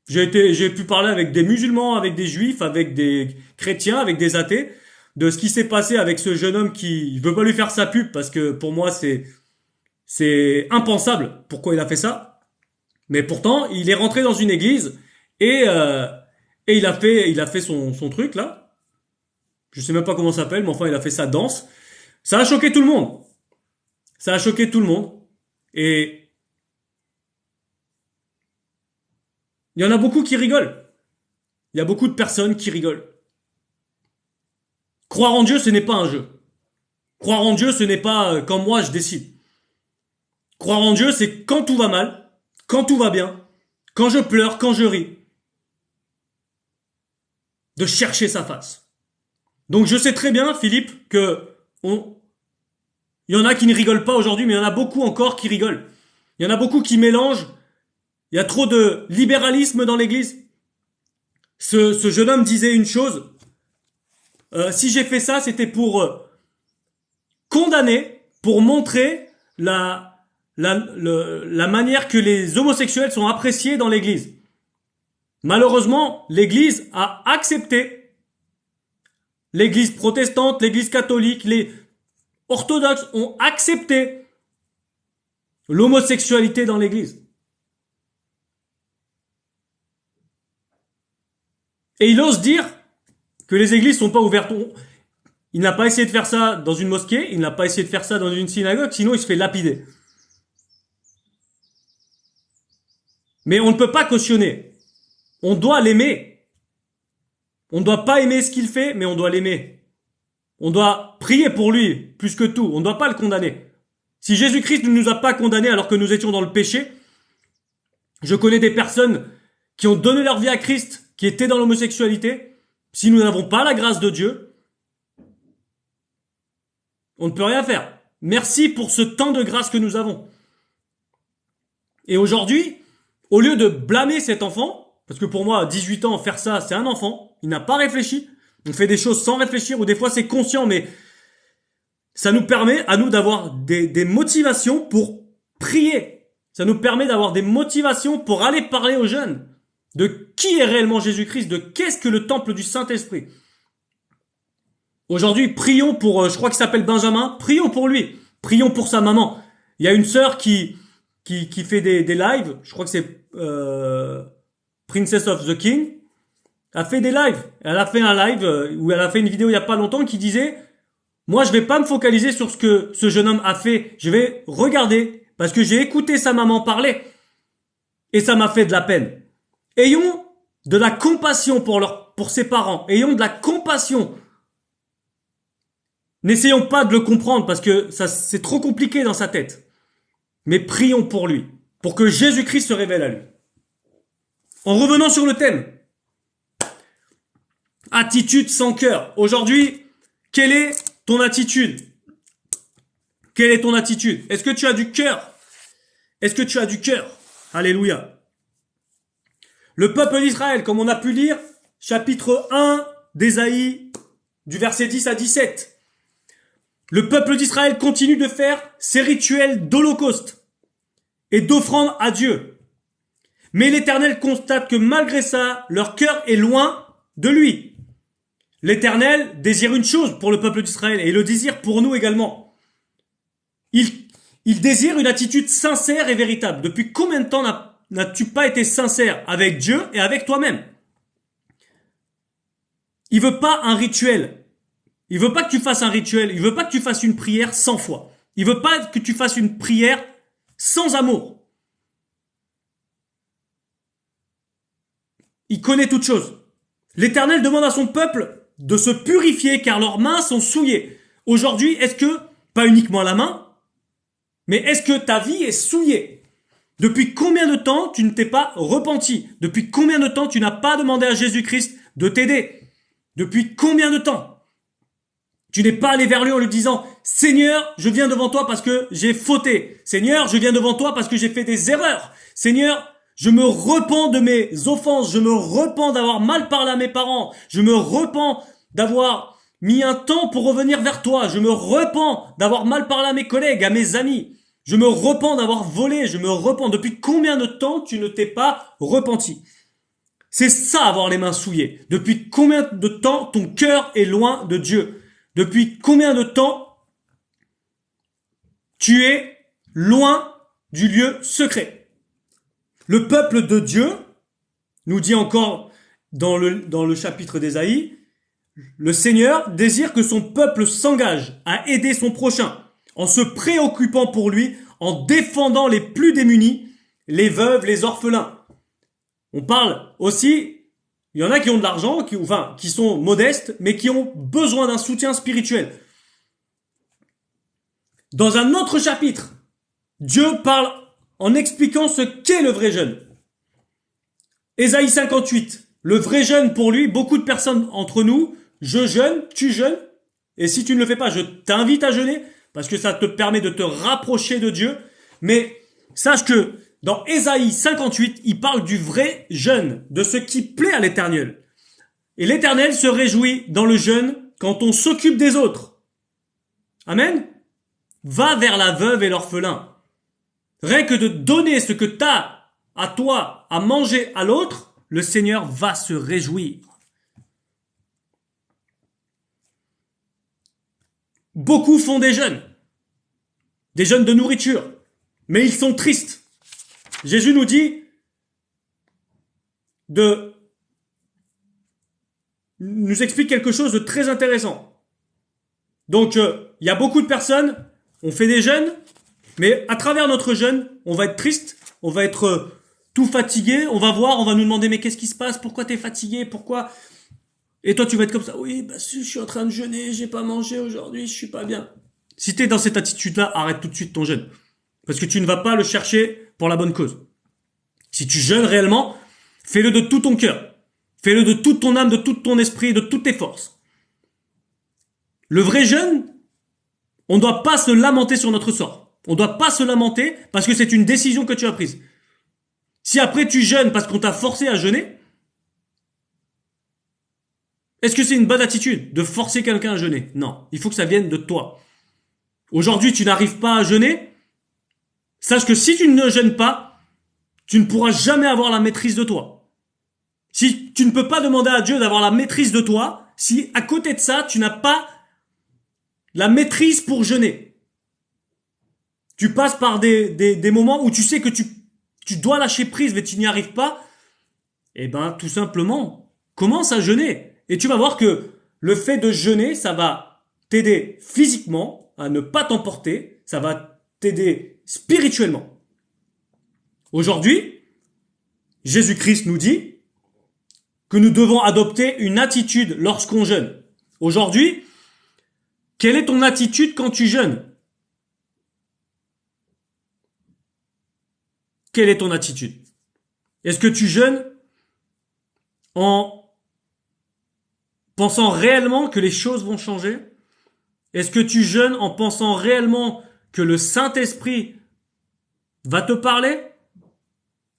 J'ai pu parler avec des musulmans, avec des juifs, avec des chrétiens, avec des athées, de ce qui s'est passé avec ce jeune homme qui, je veux pas lui faire sa pub parce que pour moi c'est impensable pourquoi il a fait ça. Mais pourtant, il est rentré dans une église et il a fait son truc là. Je sais même pas comment ça s'appelle, mais enfin il a fait sa danse. Ça a choqué tout le monde. Ça a choqué tout le monde. Et il y en a beaucoup qui rigolent. Il y a beaucoup de personnes qui rigolent. Croire en Dieu, ce n'est pas un jeu. Croire en Dieu, ce n'est pas quand moi je décide. Croire en Dieu, c'est quand tout va mal, quand tout va bien, quand je pleure, quand je ris. De chercher sa face. Donc je sais très bien, Philippe, il y en a qui ne rigolent pas aujourd'hui, mais il y en a beaucoup encore qui rigolent. Il y en a beaucoup qui mélangent. Il y a trop de libéralisme dans l'église. Ce jeune homme disait une chose. Si j'ai fait ça, c'était pour condamner, pour montrer la manière que les homosexuels sont appréciés dans l'église. Malheureusement, l'église a accepté, l'église protestante, l'église catholique, les orthodoxes ont accepté l'homosexualité dans l'église. Et il ose dire que les églises sont pas ouvertes. Il n'a pas essayé de faire ça dans une mosquée, il n'a pas essayé de faire ça dans une synagogue, sinon il se fait lapider. Mais on ne peut pas cautionner. On doit l'aimer. On ne doit pas aimer ce qu'il fait, mais on doit l'aimer. On doit prier pour lui, plus que tout. On ne doit pas le condamner. Si Jésus-Christ ne nous a pas condamnés alors que nous étions dans le péché, je connais des personnes qui ont donné leur vie à Christ, qui étaient dans l'homosexualité. Si nous n'avons pas la grâce de Dieu, on ne peut rien faire. Merci pour ce temps de grâce que nous avons. Et aujourd'hui, au lieu de blâmer cet enfant, parce que pour moi, à 18 ans, faire ça, c'est un enfant, il n'a pas réfléchi, on fait des choses sans réfléchir, ou des fois c'est conscient, mais ça nous permet à nous d'avoir des motivations pour prier. Ça nous permet d'avoir des motivations pour aller parler aux jeunes de qui est réellement Jésus-Christ, de qu'est-ce que le temple du Saint-Esprit. Aujourd'hui, prions pour, je crois qu'il s'appelle Benjamin, prions pour lui, prions pour sa maman. Il y a une sœur qui fait des lives, je crois que c'est Princess of the King, a fait des lives. Elle a fait un live où elle a fait une vidéo il y a pas longtemps qui disait moi je vais pas me focaliser sur ce que ce jeune homme a fait, je vais regarder parce que j'ai écouté sa maman parler et ça m'a fait de la peine. Ayons de la compassion pour ses parents, ayons de la compassion. N'essayons pas de le comprendre parce que ça c'est trop compliqué dans sa tête. Mais prions pour lui, pour que Jésus-Christ se révèle à lui. En revenant sur le thème, attitude sans cœur. Aujourd'hui, quelle est ton attitude? Quelle est ton attitude? Est-ce que tu as du cœur? Est-ce que tu as du cœur? Alléluia. Le peuple d'Israël, comme on a pu lire, chapitre 1 d'Ésaïe, du verset 10 à 17. Le peuple d'Israël continue de faire ses rituels d'holocauste et d'offrande à Dieu. Mais l'Éternel constate que malgré ça, leur cœur est loin de lui. L'Éternel désire une chose pour le peuple d'Israël et il le désire pour nous également. Il désire une attitude sincère et véritable. Depuis combien de temps n'as-tu pas été sincère avec Dieu et avec toi-même? Il veut pas un rituel. Il veut pas que tu fasses un rituel. Il veut pas que tu fasses une prière 100 fois. Il veut pas que tu fasses une prière sans amour. Il connaît toutes choses. L'Éternel demande à son peuple de se purifier car leurs mains sont souillées. Aujourd'hui, est-ce que, pas uniquement la main, mais est-ce que ta vie est souillée? Depuis combien de temps tu ne t'es pas repenti? Depuis combien de temps tu n'as pas demandé à Jésus-Christ de t'aider? Depuis combien de temps tu n'es pas allé vers lui en lui disant « Seigneur, je viens devant toi parce que j'ai fauté. Seigneur, je viens devant toi parce que j'ai fait des erreurs. Seigneur, je me repens de mes offenses. Je me repens d'avoir mal parlé à mes parents. Je me repens d'avoir mis un temps pour revenir vers toi. Je me repens d'avoir mal parlé à mes collègues, à mes amis. Je me repens d'avoir volé. Je me repens. Depuis combien de temps tu ne t'es pas repenti? C'est ça, avoir les mains souillées. Depuis combien de temps ton cœur est loin de Dieu? Depuis combien de temps tu es loin du lieu secret? Le peuple de Dieu, nous dit encore dans le chapitre d'Ésaïe, le Seigneur désire que son peuple s'engage à aider son prochain, en se préoccupant pour lui, en défendant les plus démunis, les veuves, les orphelins. On parle aussi, il y en a qui ont de l'argent, qui sont modestes, mais qui ont besoin d'un soutien spirituel. Dans un autre chapitre, Dieu parle en expliquant ce qu'est le vrai jeûne. Ésaïe 58, le vrai jeûne pour lui, beaucoup de personnes entre nous, je jeûne, tu jeûnes, et si tu ne le fais pas, je t'invite à jeûner, parce que ça te permet de te rapprocher de Dieu, mais sache que dans Ésaïe 58, il parle du vrai jeûne, de ce qui plaît à l'Éternel. Et l'Éternel se réjouit dans le jeûne quand on s'occupe des autres. Amen. Va vers la veuve et l'orphelin. Rien que de donner ce que t'as à toi à manger à l'autre, le Seigneur va se réjouir. Beaucoup font des jeûnes de nourriture, mais ils sont tristes. Jésus nous dit nous explique quelque chose de très intéressant. Donc, il y a beaucoup de personnes, on fait des jeûnes, mais à travers notre jeûne, on va être triste, on va être tout fatigué, on va nous demander mais qu'est-ce qui se passe, pourquoi t'es fatigué, pourquoi... Et toi tu vas être comme ça, oui, je suis en train de jeûner, j'ai pas mangé aujourd'hui, je suis pas bien. Si t'es dans cette attitude-là, arrête tout de suite ton jeûne. Parce que tu ne vas pas le chercher pour la bonne cause. Si tu jeûnes réellement, fais-le de tout ton cœur. Fais-le de toute ton âme, de tout ton esprit, de toutes tes forces. Le vrai jeûne, on ne doit pas se lamenter sur notre sort. On ne doit pas se lamenter parce que c'est une décision que tu as prise. Si après tu jeûnes parce qu'on t'a forcé à jeûner, est-ce que c'est une bonne attitude de forcer quelqu'un à jeûner? Non, il faut que ça vienne de toi. Aujourd'hui, tu n'arrives pas à jeûner. Sache que si tu ne jeûnes pas, tu ne pourras jamais avoir la maîtrise de toi. Si tu ne peux pas demander à Dieu d'avoir la maîtrise de toi, si à côté de ça, tu n'as pas la maîtrise pour jeûner. Tu passes par des moments où tu sais que tu dois lâcher prise mais tu n'y arrives pas, eh ben tout simplement, commence à jeûner. Et tu vas voir que le fait de jeûner, ça va t'aider physiquement à ne pas t'emporter, ça va t'aider spirituellement. Aujourd'hui, Jésus-Christ nous dit que nous devons adopter une attitude lorsqu'on jeûne. Aujourd'hui, quelle est ton attitude quand tu jeûnes? Quelle est ton attitude? Est-ce que tu jeûnes en pensant réellement que les choses vont changer? Est-ce que tu jeûnes en pensant réellement que le Saint-Esprit va te parler,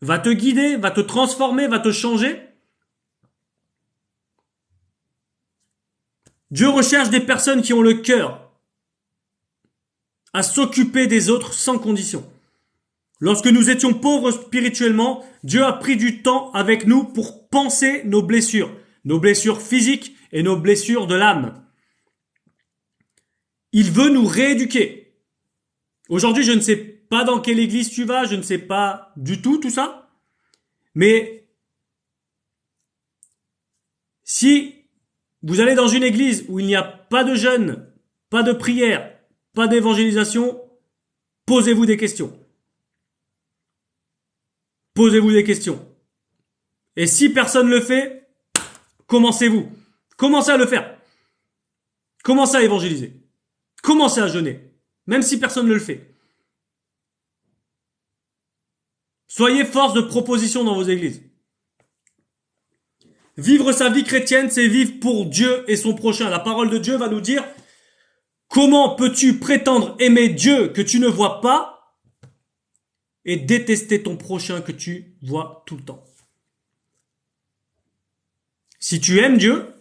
va te guider, va te transformer, va te changer? Dieu recherche des personnes qui ont le cœur à s'occuper des autres sans condition. Lorsque nous étions pauvres spirituellement, Dieu a pris du temps avec nous pour penser nos blessures physiques et nos blessures de l'âme. Il veut nous rééduquer. Aujourd'hui, je ne sais pas dans quelle église tu vas, je ne sais pas du tout ça, mais si Vous allez dans une église où il n'y a pas de jeûne, pas de prière, pas d'évangélisation, posez-vous des questions. Posez-vous des questions. Et si personne ne le fait, commencez-vous. Commencez à le faire. Commencez à évangéliser. Commencez à jeûner. Même si personne ne le fait. Soyez force de proposition dans vos églises. Vivre sa vie chrétienne, c'est vivre pour Dieu et son prochain. La parole de Dieu va nous dire, comment peux-tu prétendre aimer Dieu que tu ne vois pas et détester ton prochain que tu vois tout le temps? Si tu aimes Dieu,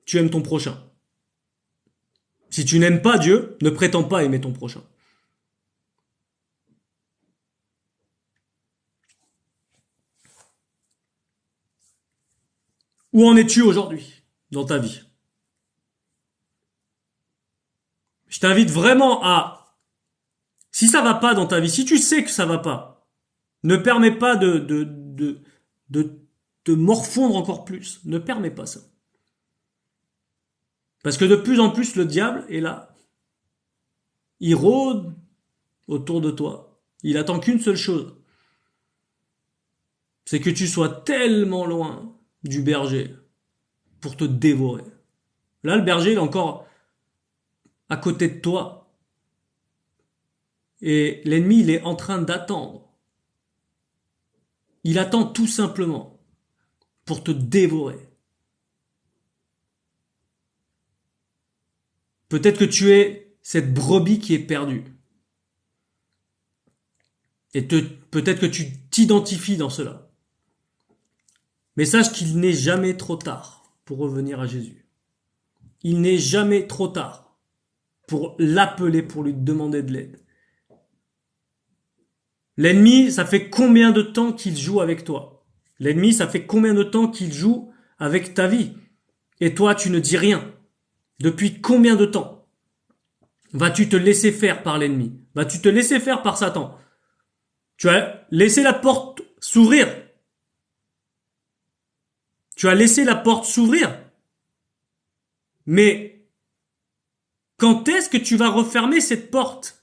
tu aimes ton prochain. Si tu n'aimes pas Dieu, ne prétends pas aimer ton prochain. Où en es-tu aujourd'hui dans ta vie? Je t'invite vraiment à, si ça va pas dans ta vie, si tu sais que ça va pas, ne permets pas de te morfondre encore plus. Ne permets pas ça. Parce que de plus en plus, le diable est là. Il rôde autour de toi. Il attend qu'une seule chose. C'est que tu sois tellement loin du berger pour te dévorer. Là, le berger, il est encore à côté de toi. Et l'ennemi, il est en train d'attendre. Il attend tout simplement pour te dévorer. Peut-être que tu es cette brebis qui est perdue. Et peut-être que tu t'identifies dans cela. Mais sache qu'il n'est jamais trop tard pour revenir à Jésus. Il n'est jamais trop tard pour l'appeler, pour lui demander de l'aide. L'ennemi, ça fait combien de temps qu'il joue avec toi? L'ennemi, ça fait combien de temps qu'il joue avec ta vie? Et toi, tu ne dis rien. Depuis combien de temps vas-tu te laisser faire par l'ennemi? Vas-tu te laisser faire par Satan? Tu as laissé la porte s'ouvrir. Tu as laissé la porte s'ouvrir. Mais quand est-ce que tu vas refermer cette porte?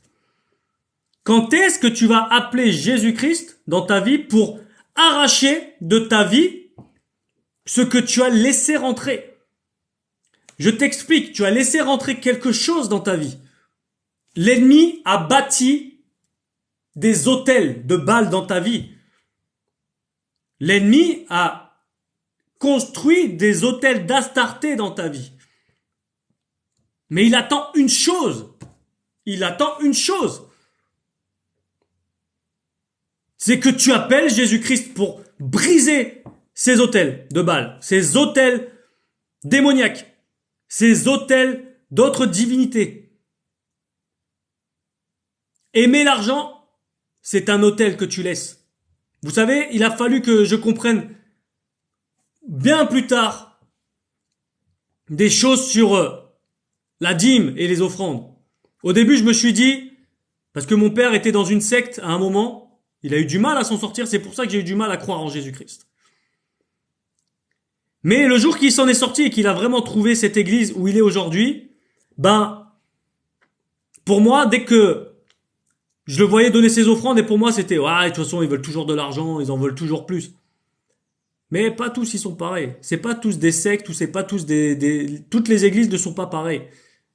Quand est-ce que tu vas appeler Jésus-Christ dans ta vie pour arracher de ta vie ce que tu as laissé rentrer? Je t'explique, tu as laissé rentrer quelque chose dans ta vie. L'ennemi a bâti des autels de Baal dans ta vie. L'ennemi a construit des autels d'Astarté dans ta vie. Mais il attend une chose. Il attend une chose. C'est que tu appelles Jésus-Christ pour briser ces autels de Baal, ces autels démoniaques, ces autels d'autres divinités. Aimer l'argent, c'est un autel que tu laisses. Vous savez, il a fallu que je comprenne bien plus tard des choses sur la dîme et les offrandes. Au début, je me suis dit, parce que mon père était dans une secte à un moment, il a eu du mal à s'en sortir, c'est pour ça que j'ai eu du mal à croire en Jésus-Christ. Mais le jour qu'il s'en est sorti et qu'il a vraiment trouvé cette église où il est aujourd'hui, pour moi, dès que je le voyais donner ses offrandes, et pour moi c'était, ouais, de toute façon ils veulent toujours de l'argent, ils en veulent toujours plus. Mais pas tous ils sont pareils. C'est pas tous des sectes ou c'est pas tous toutes les églises ne sont pas pareilles.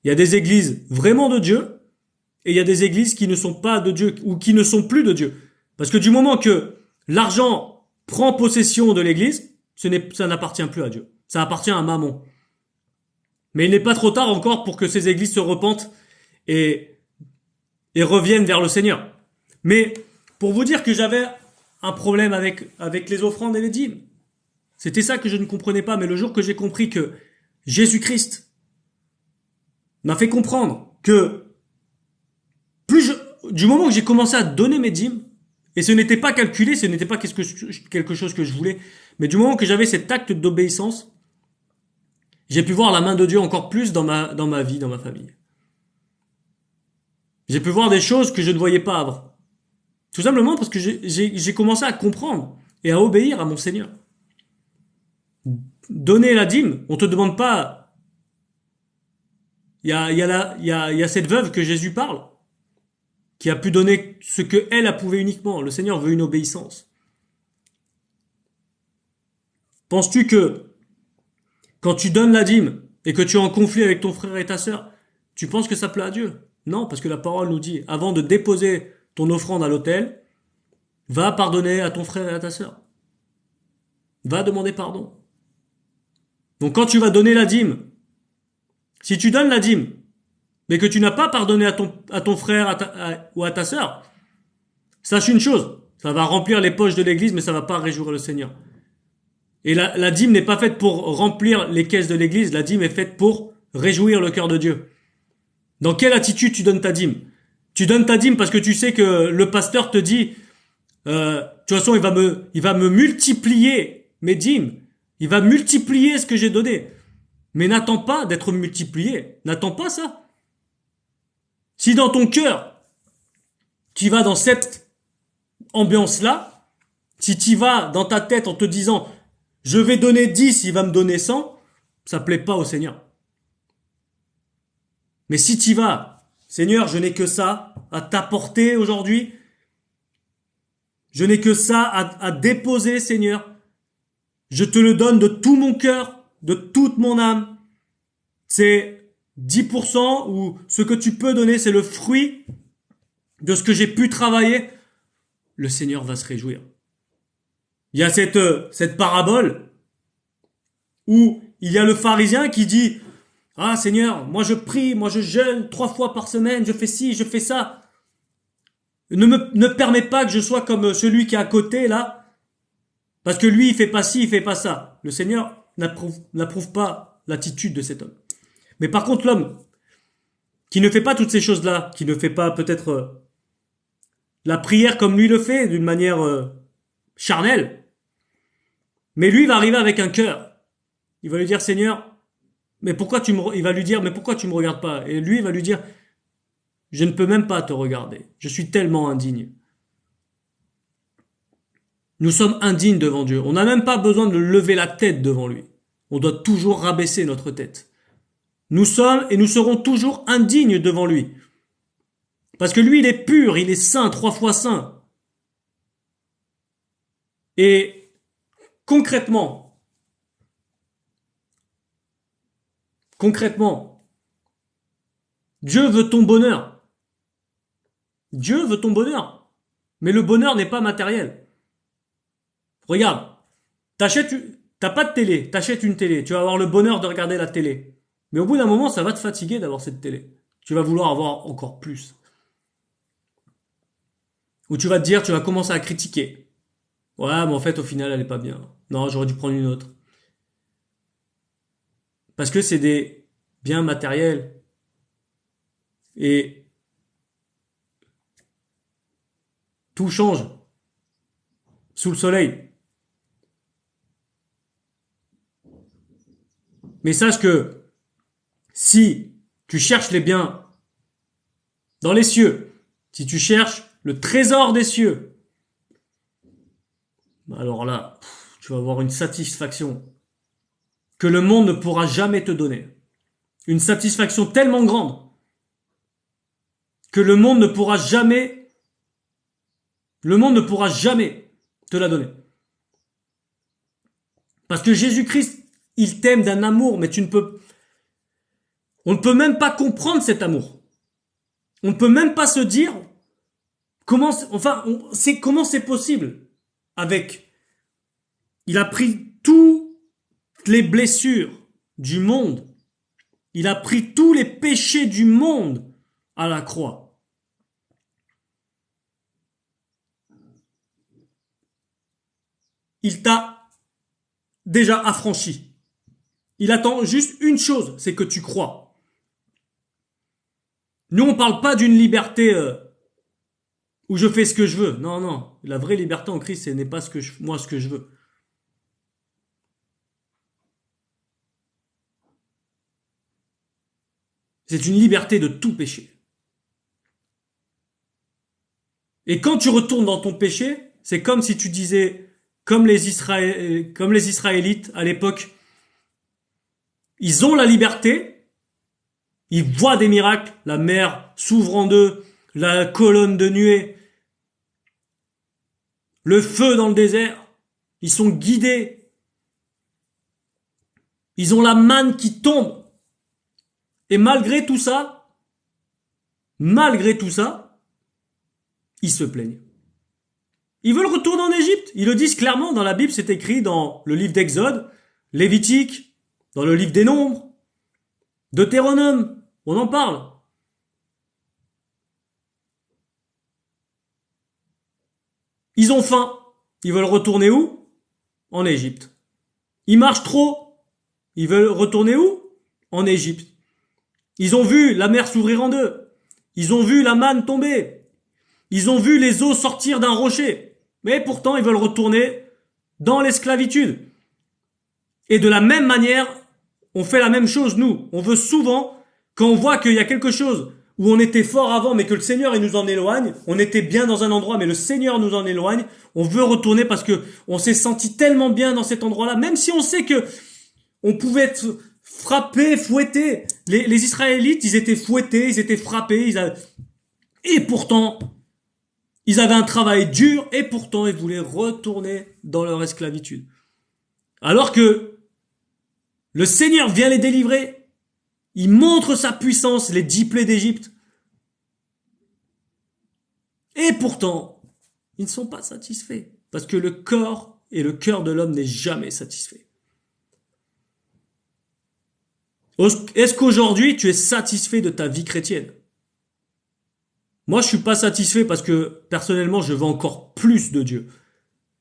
Il y a des églises vraiment de Dieu et il y a des églises qui ne sont pas de Dieu ou qui ne sont plus de Dieu. Parce que du moment que l'argent prend possession de l'église, ça n'appartient plus à Dieu. Ça appartient à Mammon. Mais il n'est pas trop tard encore pour que ces églises se repentent et reviennent vers le Seigneur. Mais pour vous dire que j'avais un problème avec les offrandes et les dîmes. C'était ça que je ne comprenais pas. Mais le jour que j'ai compris que Jésus-Christ m'a fait comprendre que du moment que j'ai commencé à donner mes dîmes, et ce n'était pas calculé, ce n'était pas quelque chose que je voulais, mais du moment que j'avais cet acte d'obéissance, j'ai pu voir la main de Dieu encore plus dans ma vie, dans ma famille. J'ai pu voir des choses que je ne voyais pas avant. Tout simplement parce que j'ai commencé à comprendre et à obéir à mon Seigneur. donner la dîme, on te demande pas. Il y a cette veuve que Jésus parle, qui a pu donner ce que elle a pouvait uniquement. Le Seigneur veut une obéissance. Penses-tu que quand tu donnes la dîme et que tu es en conflit avec ton frère et ta sœur, tu penses que ça plaît à Dieu? Non, parce que la parole nous dit, avant de déposer ton offrande à l'autel, va pardonner à ton frère et à ta sœur. Va demander pardon. Donc quand tu vas donner la dîme, si tu donnes la dîme, mais que tu n'as pas pardonné à ton frère ou à ta sœur, sache une chose, ça va remplir les poches de l'église, mais ça va pas réjouir le Seigneur. Et la dîme n'est pas faite pour remplir les caisses de l'église, la dîme est faite pour réjouir le cœur de Dieu. Dans quelle attitude tu donnes ta dîme? Tu donnes ta dîme parce que tu sais que le pasteur te dit, de toute façon, il va me multiplier mes dîmes. Il va multiplier ce que j'ai donné. Mais n'attends pas d'être multiplié. N'attends pas ça. Si dans ton cœur, tu vas dans cette ambiance-là, si tu vas dans ta tête en te disant, je vais donner 10, il va me donner 100, ça plaît pas au Seigneur. Mais si tu vas, Seigneur, je n'ai que ça à t'apporter aujourd'hui, je n'ai que ça à déposer, Seigneur. Je te le donne de tout mon cœur, de toute mon âme. C'est 10% ou ce que tu peux donner, c'est le fruit de ce que j'ai pu travailler. Le Seigneur va se réjouir. Il y a cette parabole où il y a le pharisien qui dit, ah Seigneur, moi je prie, moi je jeûne 3 fois par semaine, je fais ci, je fais ça. Ne permets pas que je sois comme celui qui est à côté là, parce que lui il fait pas ci, il fait pas ça. Le Seigneur n'approuve pas l'attitude de cet homme. Mais par contre l'homme qui ne fait pas toutes ces choses-là, qui ne fait pas peut-être la prière comme lui le fait, d'une manière charnelle, mais lui va arriver avec un cœur. Il va lui dire, Seigneur, il va lui dire, mais pourquoi tu me regardes pas? Et lui, il va lui dire, je ne peux même pas te regarder. Je suis tellement indigne. Nous sommes indignes devant Dieu. On n'a même pas besoin de lever la tête devant lui. On doit toujours rabaisser notre tête. Nous sommes et nous serons toujours indignes devant lui. Parce que lui, il est pur, il est saint, 3 fois saint. Et concrètement, Dieu veut ton bonheur. Dieu veut ton bonheur. Mais le bonheur n'est pas matériel. Regarde, t'as pas de télé, t'achètes une télé, tu vas avoir le bonheur de regarder la télé. Mais au bout d'un moment, ça va te fatiguer d'avoir cette télé. Tu vas vouloir avoir encore plus. Ou tu vas te dire, tu vas commencer à critiquer. Ouais, mais en fait, au final, elle est pas bien. Non, j'aurais dû prendre une autre. Parce que c'est des biens matériels. Et tout change sous le soleil. Mais sache que si tu cherches les biens dans les cieux, si tu cherches le trésor des cieux, alors là, tu vas avoir une satisfaction que le monde ne pourra jamais te donner. Une satisfaction tellement grande que le monde ne pourra jamais te la donner. Parce que Jésus-Christ, il t'aime d'un amour, mais on ne peut même pas comprendre cet amour. On ne peut même pas se dire comment c'est possible il a pris toutes les blessures du monde. Il a pris tous les péchés du monde à la croix. Il t'a déjà affranchi. Il attend juste une chose, c'est que tu crois. Nous, on parle pas d'une liberté où je fais ce que je veux. Non, non. La vraie liberté en Christ, ce n'est pas ce que je veux. C'est une liberté de tout péché. Et quand tu retournes dans ton péché, c'est comme si tu disais, comme les Israélites à l'époque. Ils ont la liberté, ils voient des miracles, la mer s'ouvre en deux, la colonne de nuée, le feu dans le désert, ils sont guidés, ils ont la manne qui tombe. Et malgré tout ça, ils se plaignent. Ils veulent retourner en Égypte. Ils le disent clairement dans la Bible, c'est écrit dans le livre d'Exode, Lévitique, dans le livre des Nombres, Deutéronome, on en parle. Ils ont faim. Ils veulent retourner où? En Égypte. Ils marchent trop. Ils veulent retourner où? En Égypte. Ils ont vu la mer s'ouvrir en deux. Ils ont vu la manne tomber. Ils ont vu les eaux sortir d'un rocher. Mais pourtant, ils veulent retourner dans l'esclavitude. Et de la même manière, on fait la même chose, nous. On veut souvent, quand on voit qu'il y a quelque chose où on était fort avant, mais que le Seigneur il nous en éloigne, on était bien dans un endroit, mais le Seigneur nous en éloigne, on veut retourner parce que on s'est senti tellement bien dans cet endroit-là, même si on sait que on pouvait être frappé, fouetté. Les Israélites, ils étaient fouettés, ils étaient frappés, et pourtant, ils avaient un travail dur, et pourtant, ils voulaient retourner dans leur esclavitude. Alors que le Seigneur vient les délivrer, il montre sa puissance, les 10 plaies d'Égypte. Et pourtant, ils ne sont pas satisfaits. Parce que le corps et le cœur de l'homme n'est jamais satisfait. Est-ce qu'aujourd'hui, tu es satisfait de ta vie chrétienne? Moi, je suis pas satisfait parce que, personnellement, je veux encore plus de Dieu.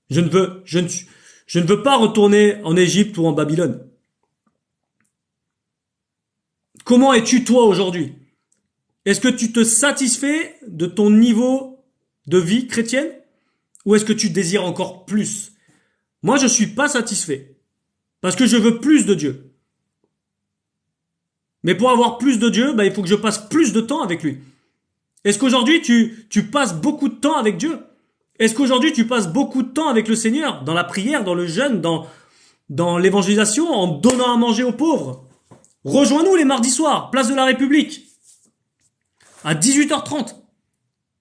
Je ne veux pas retourner en Égypte ou en Babylone. Comment es-tu toi aujourd'hui? Est-ce que tu te satisfais de ton niveau de vie chrétienne? Ou est-ce que tu désires encore plus? Moi, je suis pas satisfait. Parce que je veux plus de Dieu. Mais pour avoir plus de Dieu, il faut que je passe plus de temps avec lui. Est-ce qu'aujourd'hui, tu passes beaucoup de temps avec Dieu? Est-ce qu'aujourd'hui, tu passes beaucoup de temps avec le Seigneur? Dans la prière, dans le jeûne, dans l'évangélisation, en donnant à manger aux pauvres? Rejoins-nous les mardis soirs, place de la République. À 18h30.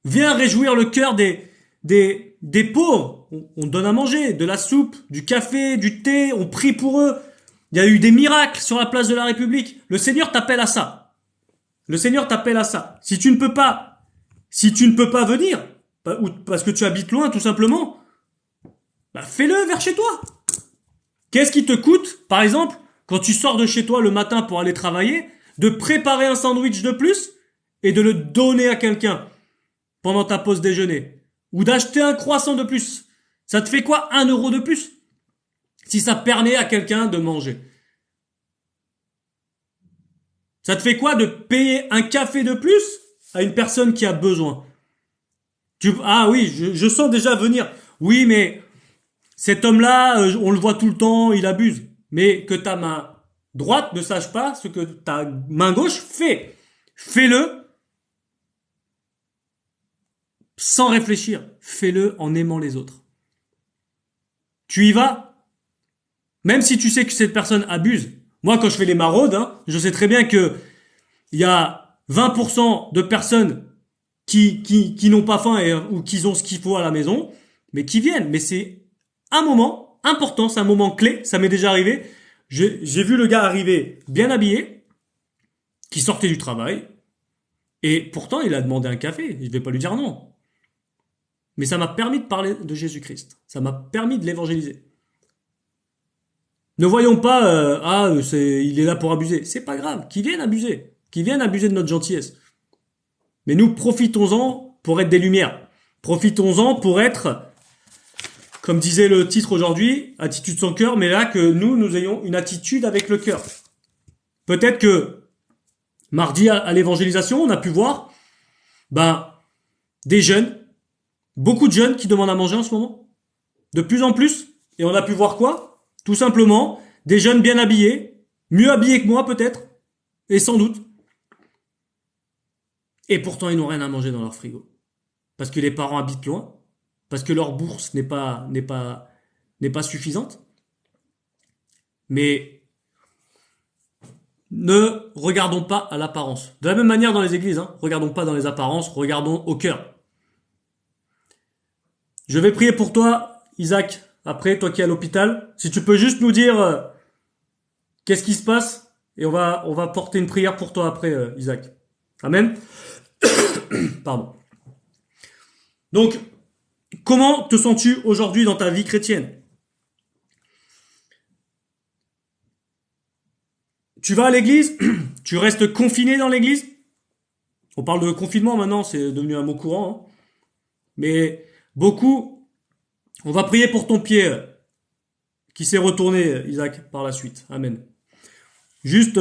Viens réjouir le cœur des pauvres. On donne à manger, de la soupe, du café, du thé, on prie pour eux. Il y a eu des miracles sur la place de la République. Le Seigneur t'appelle à ça. Le Seigneur t'appelle à ça. Si tu ne peux pas venir, ou parce que tu habites loin tout simplement, fais-le vers chez toi. Qu'est-ce qui te coûte, par exemple, quand tu sors de chez toi le matin pour aller travailler, de préparer un sandwich de plus et de le donner à quelqu'un pendant ta pause déjeuner? Ou d'acheter un croissant de plus? Ça te fait quoi, 1 euro de plus? Si ça permet à quelqu'un de manger. Ça te fait quoi de payer un café de plus à une personne qui a besoin? Ah oui, je sens déjà venir. Oui, mais cet homme-là, on le voit tout le temps, il abuse. Mais que ta main droite ne sache pas ce que ta main gauche fait. Fais-le sans réfléchir. Fais-le en aimant les autres. Tu y vas? Même si tu sais que cette personne abuse. Moi, quand je fais les maraudes, je sais très bien que il y a 20% de personnes qui n'ont pas faim ou qui ont ce qu'il faut à la maison, mais qui viennent. Mais c'est un moment important, c'est un moment clé, ça m'est déjà arrivé. J'ai vu le gars arriver bien habillé, qui sortait du travail, et pourtant il a demandé un café. Je vais pas lui dire non. Mais ça m'a permis de parler de Jésus-Christ. Ça m'a permis de l'évangéliser. Ne voyons pas, il est là pour abuser. C'est pas grave, qu'il vienne abuser. Qu'il vienne abuser de notre gentillesse. Mais nous, profitons-en pour être des lumières. Profitons-en pour être, comme disait le titre aujourd'hui, attitude sans cœur, mais là que nous ayons une attitude avec le cœur. Peut-être que mardi à l'évangélisation, on a pu voir, des jeunes, beaucoup de jeunes qui demandent à manger en ce moment. De plus en plus. Et on a pu voir quoi? Tout simplement, des jeunes bien habillés, mieux habillés que moi peut-être, et sans doute. Et pourtant, ils n'ont rien à manger dans leur frigo. Parce que les parents habitent loin, parce que leur bourse n'est pas n'est pas suffisante. Mais ne regardons pas à l'apparence. De la même manière dans les églises, regardons pas dans les apparences, regardons au cœur. Je vais prier pour toi, Isaac, après, toi qui es à l'hôpital. Si tu peux juste nous dire qu'est-ce qui se passe, et on va porter une prière pour toi après, Isaac. Amen. Pardon. Donc, comment te sens-tu aujourd'hui dans ta vie chrétienne? Tu vas à l'église? Tu restes confiné dans l'église? On parle de confinement maintenant, c'est devenu un mot courant. Mais beaucoup, on va prier pour ton pied qui s'est retourné, Isaac, par la suite. Amen. Juste,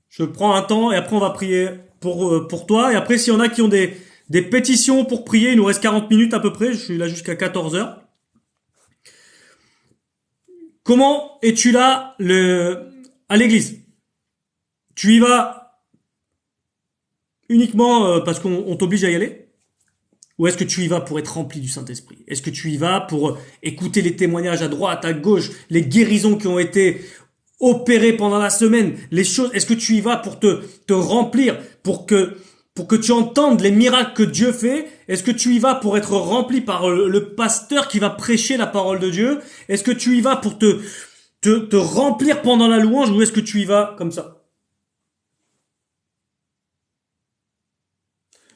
je prends un temps et après on va prier pour toi. Et après, s'il y en a qui ont des pétitions pour prier, il nous reste 40 minutes à peu près. Je suis là jusqu'à 14 heures. Comment es-tu là à l'église? Tu y vas uniquement parce qu'on t'oblige à y aller? Ou est-ce que tu y vas pour être rempli du Saint-Esprit? Est-ce que tu y vas pour écouter les témoignages à droite, à gauche, les guérisons qui ont été opérées pendant la semaine, les choses? Est-ce que tu y vas pour te remplir, pour que tu entendes les miracles que Dieu fait? Est-ce que tu y vas pour être rempli par le pasteur qui va prêcher la parole de Dieu? Est-ce que tu y vas pour te remplir pendant la louange, ou est-ce que tu y vas comme ça?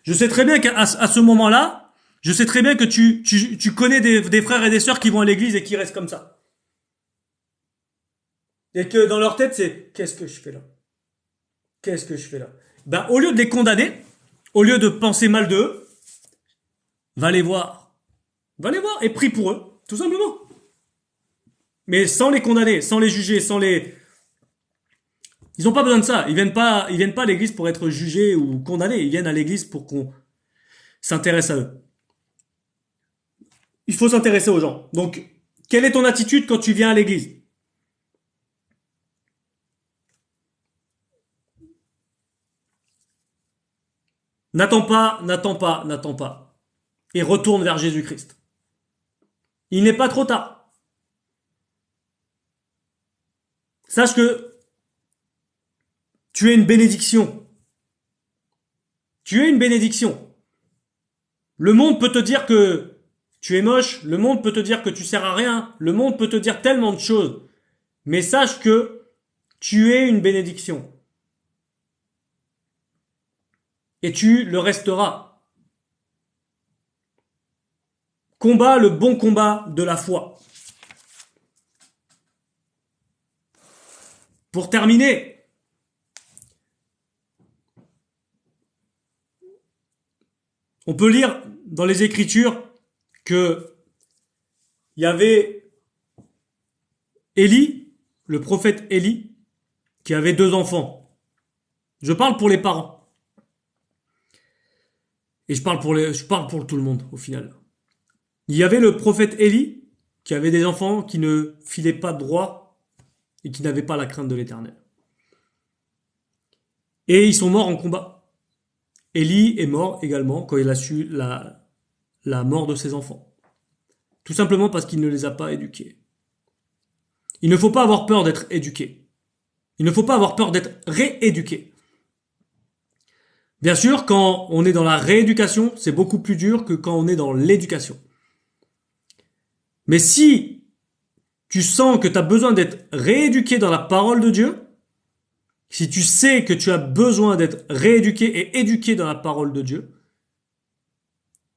Je sais très bien qu'à ce moment-là, je sais très bien que tu connais des frères et des sœurs qui vont à l'église et qui restent comme ça. Et que dans leur tête, c'est qu'est-ce que je fais là? Qu'est-ce que je fais là? Ben, au lieu de les condamner, au lieu de penser mal d'eux, va les voir. Va les voir et prie pour eux, tout simplement. Mais sans les condamner, sans les juger, Ils n'ont pas besoin de ça. Ils viennent pas à l'église pour être jugés ou condamnés. Ils viennent à l'église pour qu'on s'intéresse à eux. Il faut s'intéresser aux gens. Donc, quelle est ton attitude quand tu viens à l'église? N'attends pas, n'attends pas, n'attends pas. Et retourne vers Jésus-Christ. Il n'est pas trop tard. Sache que tu es une bénédiction. Tu es une bénédiction. Le monde peut te dire que tu es moche, le monde peut te dire que tu sers à rien, le monde peut te dire tellement de choses. Mais sache que tu es une bénédiction. Et tu le resteras. Combat le bon combat de la foi. Pour terminer, on peut lire dans les Écritures que il y avait Élie, le prophète Élie, qui avait 2 enfants. Je parle pour les parents. Et je parle pour tout le monde, au final. Il y avait le prophète Élie, qui avait des enfants qui ne filaient pas droit et qui n'avaient pas la crainte de l'Éternel. Et ils sont morts en combat. Élie est mort également quand il a su la mort de ses enfants. Tout simplement parce qu'il ne les a pas éduqués. Il ne faut pas avoir peur d'être éduqué. Il ne faut pas avoir peur d'être rééduqué. Bien sûr, quand on est dans la rééducation, c'est beaucoup plus dur que quand on est dans l'éducation. Mais si tu sens que tu as besoin d'être rééduqué dans la parole de Dieu, si tu sais que tu as besoin d'être rééduqué et éduqué dans la parole de Dieu,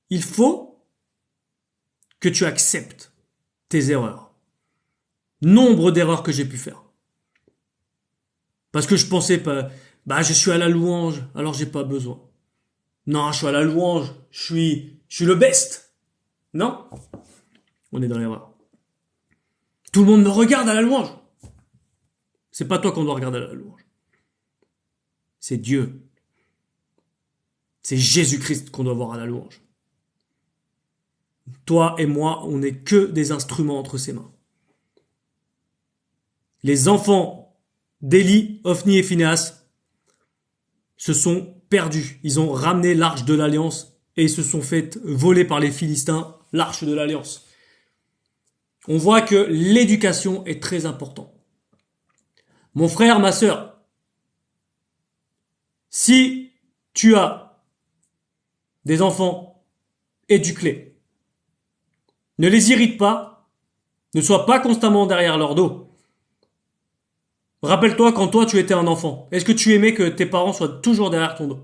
il faut que tu acceptes tes erreurs. Nombre d'erreurs que j'ai pu faire. Parce que je pensais pas, je suis à la louange, alors j'ai pas besoin. Non, je suis à la louange, je suis le best. Non, on est dans l'erreur. Tout le monde me regarde à la louange. C'est pas toi qu'on doit regarder à la louange. C'est Dieu. C'est Jésus-Christ qu'on doit voir à la louange. Toi et moi, on n'est que des instruments entre ses mains. Les enfants d'Élie, Ophni et Phinehas se sont perdus. Ils ont ramené l'arche de l'Alliance et ils se sont fait voler par les Philistins l'arche de l'Alliance. on voit que l'éducation est très importante. Mon frère, ma sœur, si tu as des enfants, éduque-les. Ne les irrite pas, ne sois pas constamment derrière leur dos. Rappelle-toi quand toi tu étais un enfant. Est-ce que tu aimais que tes parents soient toujours derrière ton dos?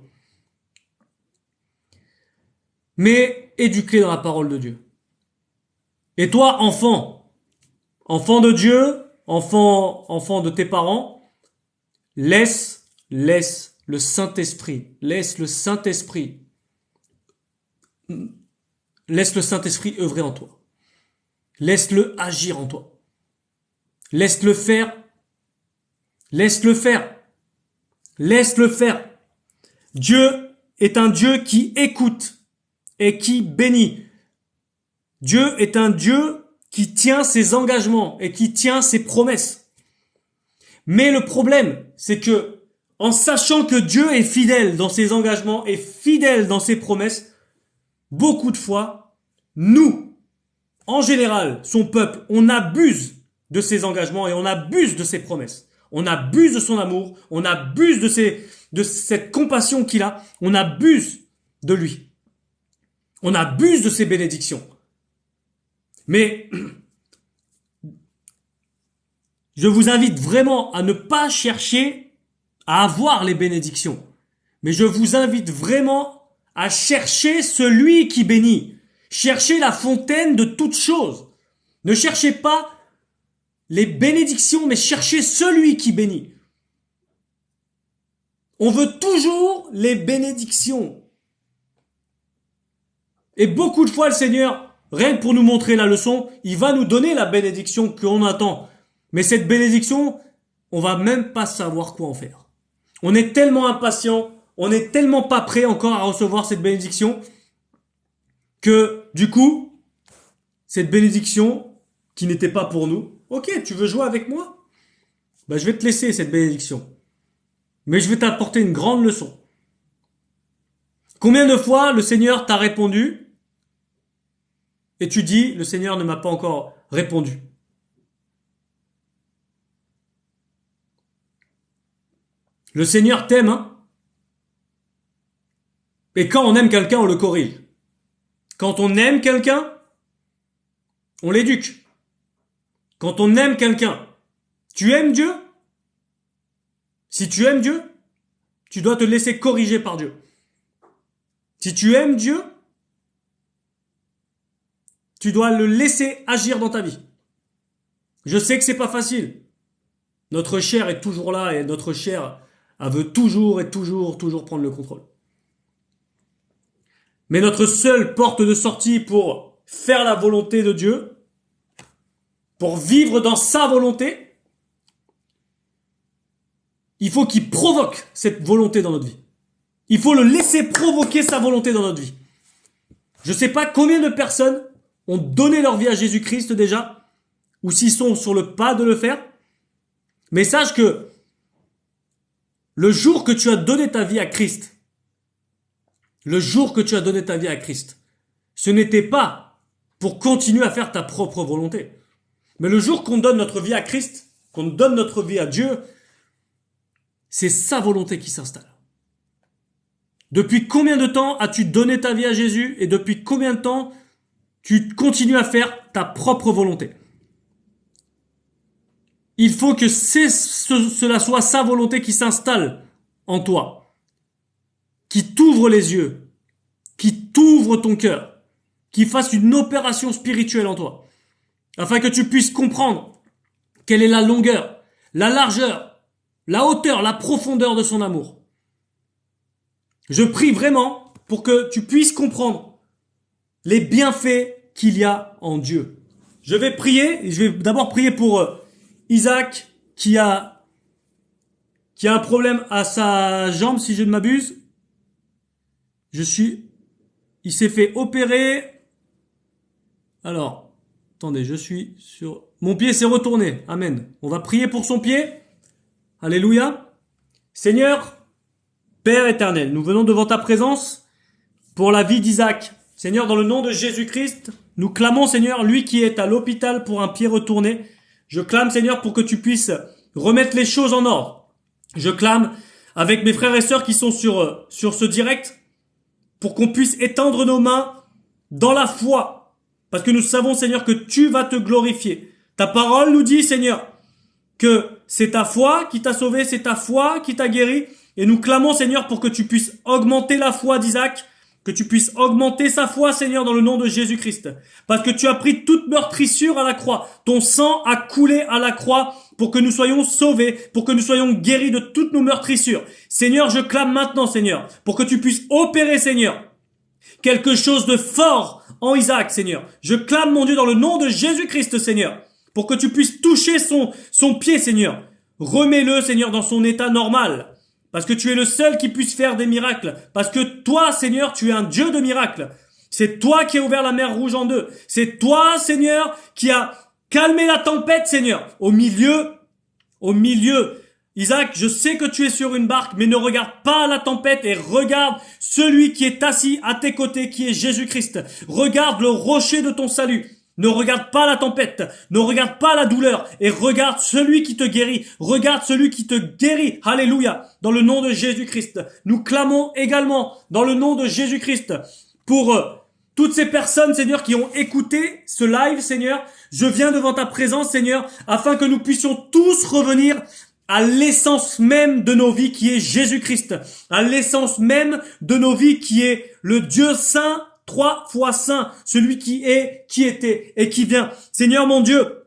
Mais éduque-les dans la parole de Dieu. Et toi, enfant de Dieu, enfant de tes parents, laisse le Saint-Esprit, laisse le Saint-Esprit œuvrer en toi. Laisse-le agir en toi. Laisse-le faire. Laisse-le faire. Laisse-le faire. Dieu est un Dieu qui écoute et qui bénit. Dieu est un Dieu qui tient ses engagements et qui tient ses promesses. Mais le problème, c'est que, en sachant que Dieu est fidèle dans ses engagements et fidèle dans ses promesses, beaucoup de fois, nous, en général, son peuple, on abuse de ses engagements et on abuse de ses promesses. On abuse de son amour, on abuse de cette compassion qu'il a, on abuse de lui. On abuse de ses bénédictions. Mais je vous invite vraiment à ne pas chercher à avoir les bénédictions. Mais je vous invite vraiment à chercher celui qui bénit. Cherchez la fontaine de toutes choses. Ne cherchez pas les bénédictions, mais cherchez celui qui bénit. On veut toujours les bénédictions. Et beaucoup de fois, le Seigneur, rien que pour nous montrer la leçon, il va nous donner la bénédiction qu'on attend. Mais cette bénédiction, on va même pas savoir quoi en faire. On est tellement impatient, on est tellement pas prêt encore à recevoir cette bénédiction que, du coup, cette bénédiction qui n'était pas pour nous, ok, tu veux jouer avec moi? Ben, je vais te laisser cette bénédiction. Mais je vais t'apporter une grande leçon. Combien de fois le Seigneur t'a répondu et tu dis, le Seigneur ne m'a pas encore répondu? Le Seigneur t'aime, hein? Et quand on aime quelqu'un, on le corrige. Quand on aime quelqu'un, on l'éduque. Quand on aime quelqu'un, tu aimes Dieu? Si tu aimes Dieu, tu dois te laisser corriger par Dieu. Si tu aimes Dieu, tu dois le laisser agir dans ta vie. Je sais que c'est pas facile. Notre chair est toujours là et notre chair, elle veut toujours prendre le contrôle. Mais notre seule porte de sortie pour faire la volonté de Dieu, pour vivre dans sa volonté, il faut qu'il provoque cette volonté dans notre vie. Il faut le laisser provoquer sa volonté dans notre vie. Je ne sais pas combien de personnes ont donné leur vie à Jésus-Christ déjà, ou s'ils sont sur le pas de le faire, mais sache que le jour que tu as donné ta vie à Christ, ce n'était pas pour continuer à faire ta propre volonté. Mais le jour qu'on donne notre vie à Christ, qu'on donne notre vie à Dieu, c'est sa volonté qui s'installe. Depuis combien de temps as-tu donné ta vie à Jésus et depuis combien de temps tu continues à faire ta propre volonté? Il faut que cela soit sa volonté qui s'installe en toi, qui t'ouvre les yeux, qui t'ouvre ton cœur, qui fasse une opération spirituelle en toi, afin que tu puisses comprendre quelle est la longueur, la largeur, la hauteur, la profondeur de son amour. Je prie vraiment pour que tu puisses comprendre les bienfaits qu'il y a en Dieu. Je vais prier, je vais d'abord prier pour Isaac qui a un problème à sa jambe, si je ne m'abuse. Il s'est fait opérer. Alors, attendez, mon pied s'est retourné. Amen. On va prier pour son pied. Alléluia. Seigneur, Père éternel, nous venons devant ta présence pour la vie d'Isaac Seigneur, dans le nom de Jésus-Christ, nous clamons, Seigneur, lui qui est à l'hôpital pour un pied retourné. Je clame, Seigneur, pour que tu puisses remettre les choses en ordre. Je clame avec mes frères et sœurs qui sont sur ce direct pour qu'on puisse étendre nos mains dans la foi. Parce que nous savons, Seigneur, que tu vas te glorifier. Ta parole nous dit, Seigneur, que c'est ta foi qui t'a sauvé, c'est ta foi qui t'a guéri. Et nous clamons, Seigneur, pour que tu puisses augmenter la foi d'Isaac, que tu puisses augmenter sa foi, Seigneur, dans le nom de Jésus-Christ. Parce que tu as pris toute meurtrissure à la croix. Ton sang a coulé à la croix pour que nous soyons sauvés, pour que nous soyons guéris de toutes nos meurtrissures. Seigneur, je clame maintenant, Seigneur, pour que tu puisses opérer, Seigneur, quelque chose de fort en Isaac, Seigneur. Je clame, mon Dieu, dans le nom de Jésus-Christ, Seigneur, pour que tu puisses toucher son pied, Seigneur. Remets-le, Seigneur, dans son état normal. Parce que tu es le seul qui puisse faire des miracles. Parce que toi, Seigneur, tu es un Dieu de miracles. C'est toi qui as ouvert la mer Rouge en deux. C'est toi, Seigneur, qui a calmé la tempête, Seigneur. Au milieu, Isaac, je sais que tu es sur une barque, mais ne regarde pas la tempête et regarde celui qui est assis à tes côtés, qui est Jésus-Christ. Regarde le rocher de ton salut. Ne regarde pas la tempête, ne regarde pas la douleur et regarde celui qui te guérit. Regarde celui qui te guérit. Alléluia. Dans le nom de Jésus-Christ. Nous clamons également dans le nom de Jésus-Christ pour toutes ces personnes, Seigneur, qui ont écouté ce live, Seigneur. Je viens devant ta présence, Seigneur, afin que nous puissions tous revenir à l'essence même de nos vies qui est Jésus-Christ. À l'essence même de nos vies qui est le Dieu saint, 3 fois saint, celui qui est, qui était et qui vient. Seigneur mon Dieu,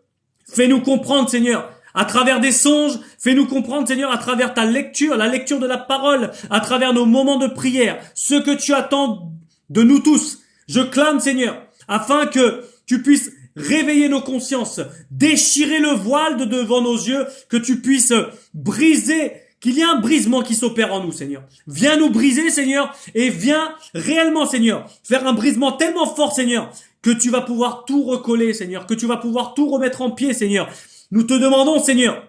fais-nous comprendre, Seigneur, à travers des songes, fais-nous comprendre, Seigneur, à travers ta lecture, la lecture de la parole, à travers nos moments de prière, ce que tu attends de nous tous. Je clame, Seigneur, afin que tu puisses réveiller nos consciences, déchirer le voile de devant nos yeux, que tu puisses briser, qu'il y ait un brisement qui s'opère en nous, Seigneur. Viens nous briser, Seigneur, et viens réellement, Seigneur, faire un brisement tellement fort, Seigneur, que tu vas pouvoir tout recoller, Seigneur, que tu vas pouvoir tout remettre en pied, Seigneur. Nous te demandons, Seigneur,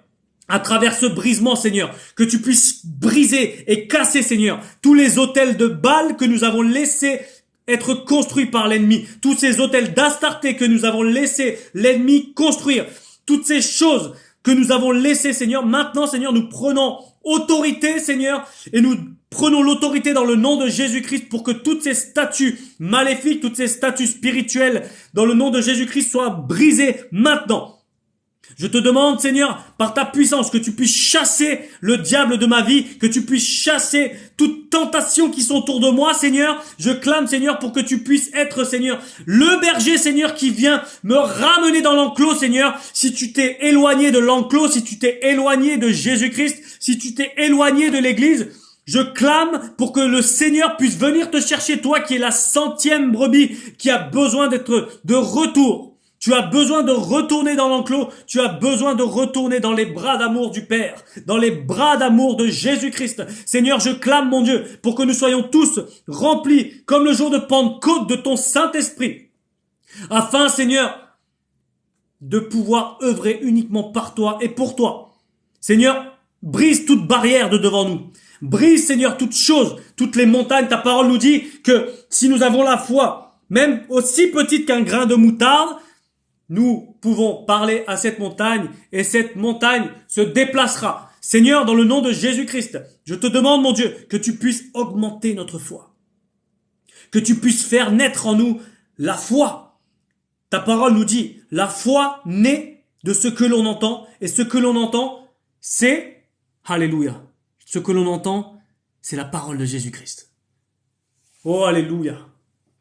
à travers ce brisement, Seigneur, que tu puisses briser et casser, Seigneur, tous les autels de Baal que nous avons laissés être construits par l'ennemi, tous ces autels d'Astarté que nous avons laissé l'ennemi construire, toutes ces choses que nous avons laissées, Seigneur. Maintenant, Seigneur, nous prenons autorité, Seigneur, et nous prenons l'autorité dans le nom de Jésus-Christ pour que toutes ces statues maléfiques, toutes ces statues spirituelles, dans le nom de Jésus-Christ, soient brisées maintenant. Je te demande, Seigneur, par ta puissance, que tu puisses chasser le diable de ma vie, que tu puisses chasser toute tentation qui sont autour de moi, Seigneur. Je clame, Seigneur, pour que tu puisses être, Seigneur, le berger, Seigneur, qui vient me ramener dans l'enclos, Seigneur. Si tu t'es éloigné de l'enclos, si tu t'es éloigné de Jésus-Christ, si tu t'es éloigné de l'Église, je clame pour que le Seigneur puisse venir te chercher, toi qui es la 100e brebis, qui a besoin d'être de retour. Tu as besoin de retourner dans l'enclos. Tu as besoin de retourner dans les bras d'amour du Père, dans les bras d'amour de Jésus-Christ. Seigneur, je clame, mon Dieu, pour que nous soyons tous remplis, comme le jour de Pentecôte, de ton Saint-Esprit. Afin, Seigneur, de pouvoir œuvrer uniquement par toi et pour toi. Seigneur, brise toute barrière de devant nous. Brise, Seigneur, toutes choses, toutes les montagnes. Ta parole nous dit que si nous avons la foi, même aussi petite qu'un grain de moutarde, nous pouvons parler à cette montagne et cette montagne se déplacera. Seigneur, dans le nom de Jésus-Christ, je te demande, mon Dieu, que tu puisses augmenter notre foi. Que tu puisses faire naître en nous la foi. Ta parole nous dit, la foi naît de ce que l'on entend. Et ce que l'on entend, c'est, alléluia. Ce que l'on entend, c'est la parole de Jésus-Christ. Oh, alléluia.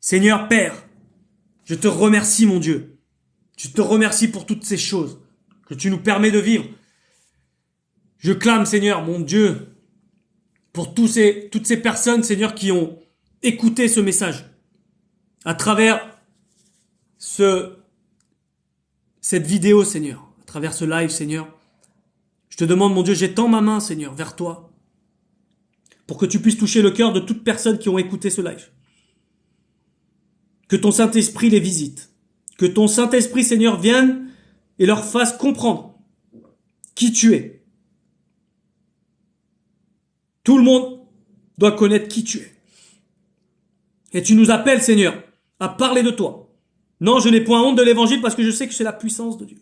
Seigneur Père, je te remercie, mon Dieu. Je te remercie pour toutes ces choses que tu nous permets de vivre. Je clame, Seigneur, mon Dieu, pour toutes ces personnes, Seigneur, qui ont écouté ce message à travers cette vidéo, Seigneur, à travers ce live, Seigneur. Je te demande, mon Dieu, j'étends ma main, Seigneur, vers toi pour que tu puisses toucher le cœur de toutes personnes qui ont écouté ce live. Que ton Saint-Esprit les visite. Que ton Saint-Esprit, Seigneur, vienne et leur fasse comprendre qui tu es. Tout le monde doit connaître qui tu es. Et tu nous appelles, Seigneur, à parler de toi. Non, je n'ai point honte de l'évangile parce que je sais que c'est la puissance de Dieu.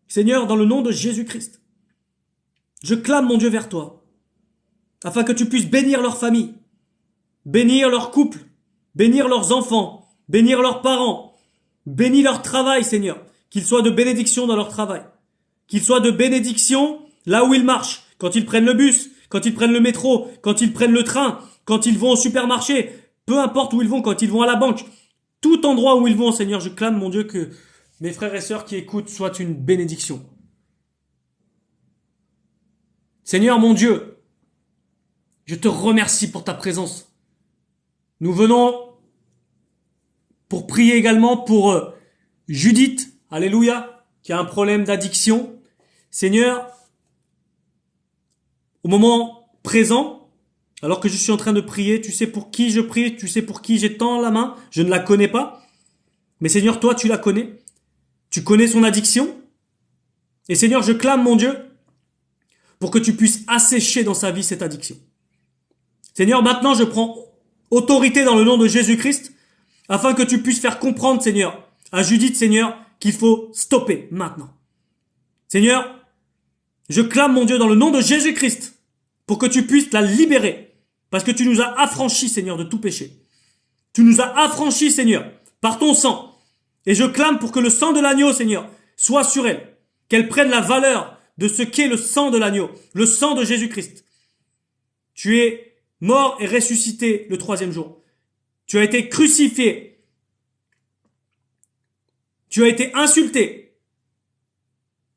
Seigneur, dans le nom de Jésus-Christ, je clame mon Dieu vers toi, afin que tu puisses bénir leur famille, bénir leur couple, bénir leurs enfants, bénir leurs parents, bénis leur travail, Seigneur, qu'il soit de bénédiction dans leur travail, qu'il soit de bénédiction là où ils marchent, quand ils prennent le bus, quand ils prennent le métro, quand ils prennent le train, quand ils vont au supermarché, peu importe où ils vont, quand ils vont à la banque, tout endroit où ils vont, Seigneur, je clame, mon Dieu, que mes frères et sœurs qui écoutent soient une bénédiction. Seigneur, mon Dieu, je te remercie pour ta présence. Nous venons pour prier également pour Judith, alléluia, qui a un problème d'addiction. Seigneur, au moment présent, alors que je suis en train de prier, tu sais pour qui je prie, tu sais pour qui j'étends la main, je ne la connais pas. Mais Seigneur, toi, tu la connais. Tu connais son addiction. Et Seigneur, je clame, mon Dieu, pour que tu puisses assécher dans sa vie cette addiction. Seigneur, maintenant, je prends autorité dans le nom de Jésus-Christ, afin que tu puisses faire comprendre, Seigneur, à Judith, Seigneur, qu'il faut stopper maintenant. Seigneur, je clame, mon Dieu, dans le nom de Jésus-Christ, pour que tu puisses la libérer, parce que tu nous as affranchis, Seigneur, de tout péché. Tu nous as affranchis, Seigneur, par ton sang. Et je clame pour que le sang de l'agneau, Seigneur, soit sur elle, qu'elle prenne la valeur de ce qu'est le sang de l'agneau, le sang de Jésus-Christ. Tu es mort et ressuscité le 3e jour. Tu as été crucifié. Tu as été insulté.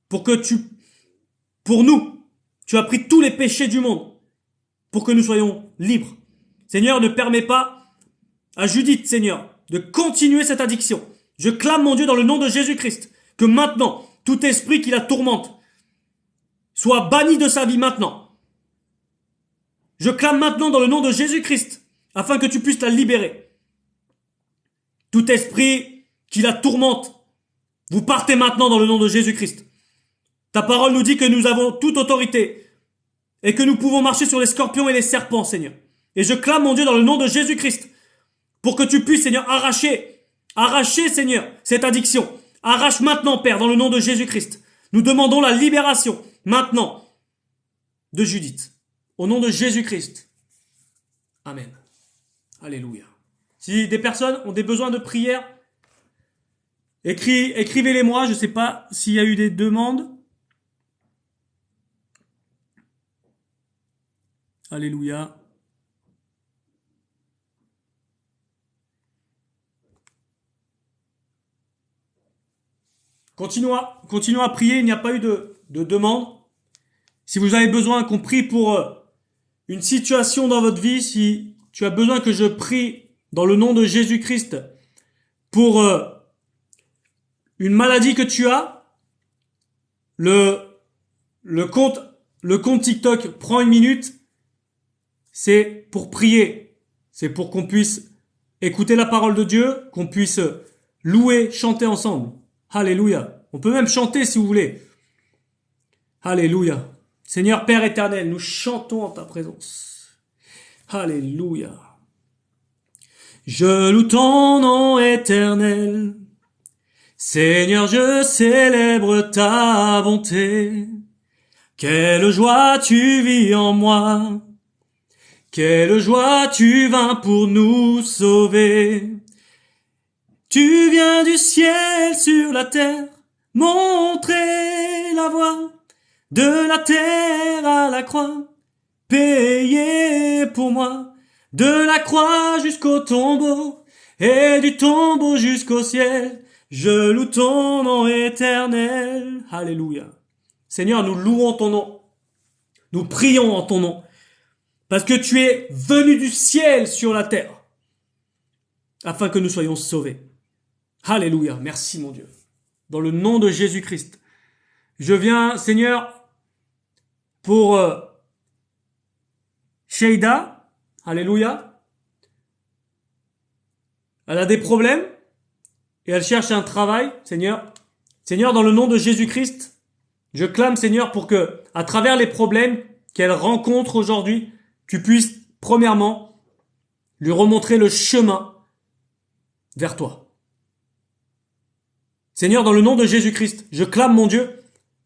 Pour nous, tu as pris tous les péchés du monde pour que nous soyons libres. Seigneur, ne permets pas à Judith, Seigneur, de continuer cette addiction. Je clame, mon Dieu, dans le nom de Jésus-Christ, que maintenant, tout esprit qui la tourmente soit banni de sa vie maintenant. Je clame maintenant dans le nom de Jésus-Christ, afin que tu puisses la libérer. Tout esprit qui la tourmente, vous partez maintenant dans le nom de Jésus-Christ. Ta parole nous dit que nous avons toute autorité et que nous pouvons marcher sur les scorpions et les serpents, Seigneur. Et je clame, mon Dieu, dans le nom de Jésus-Christ, pour que tu puisses, Seigneur, arracher, Seigneur, cette addiction. Arrache maintenant, Père, dans le nom de Jésus-Christ. Nous demandons la libération, maintenant, de Judith. Au nom de Jésus-Christ. Amen. Alléluia. Si des personnes ont des besoins de prière, écrivez-les moi. Je ne sais pas s'il y a eu des demandes. Alléluia. Continuons à prier. Il n'y a pas eu de demande. Si vous avez besoin qu'on prie pour une situation dans votre vie, si tu as besoin que je prie dans le nom de Jésus-Christ pour une maladie que tu as, le compte TikTok prend 1 minute, c'est pour prier. C'est pour qu'on puisse écouter la parole de Dieu, qu'on puisse louer, chanter ensemble. Alléluia. On peut même chanter si vous voulez. Alléluia. Seigneur Père éternel, nous chantons en ta présence. Alléluia. Je loue ton nom éternel. Seigneur, je célèbre ta bonté. Quelle joie tu vis en moi. Quelle joie tu vins pour nous sauver. Tu viens du ciel sur la terre, montrer la voie. De la terre à la croix, payé pour moi. De la croix jusqu'au tombeau, et du tombeau jusqu'au ciel, je loue ton nom éternel. Alléluia. Seigneur, nous louons ton nom. Nous prions en ton nom. Parce que tu es venu du ciel sur la terre, afin que nous soyons sauvés. Alléluia. Merci mon Dieu. Dans le nom de Jésus-Christ. Je viens, Seigneur, pour Sheida, alléluia. Elle a des problèmes et elle cherche un travail, Seigneur. Seigneur, dans le nom de Jésus-Christ, je clame, Seigneur, pour que, à travers les problèmes qu'elle rencontre aujourd'hui, tu puisses, premièrement, lui remontrer le chemin vers toi. Seigneur, dans le nom de Jésus-Christ, je clame, mon Dieu,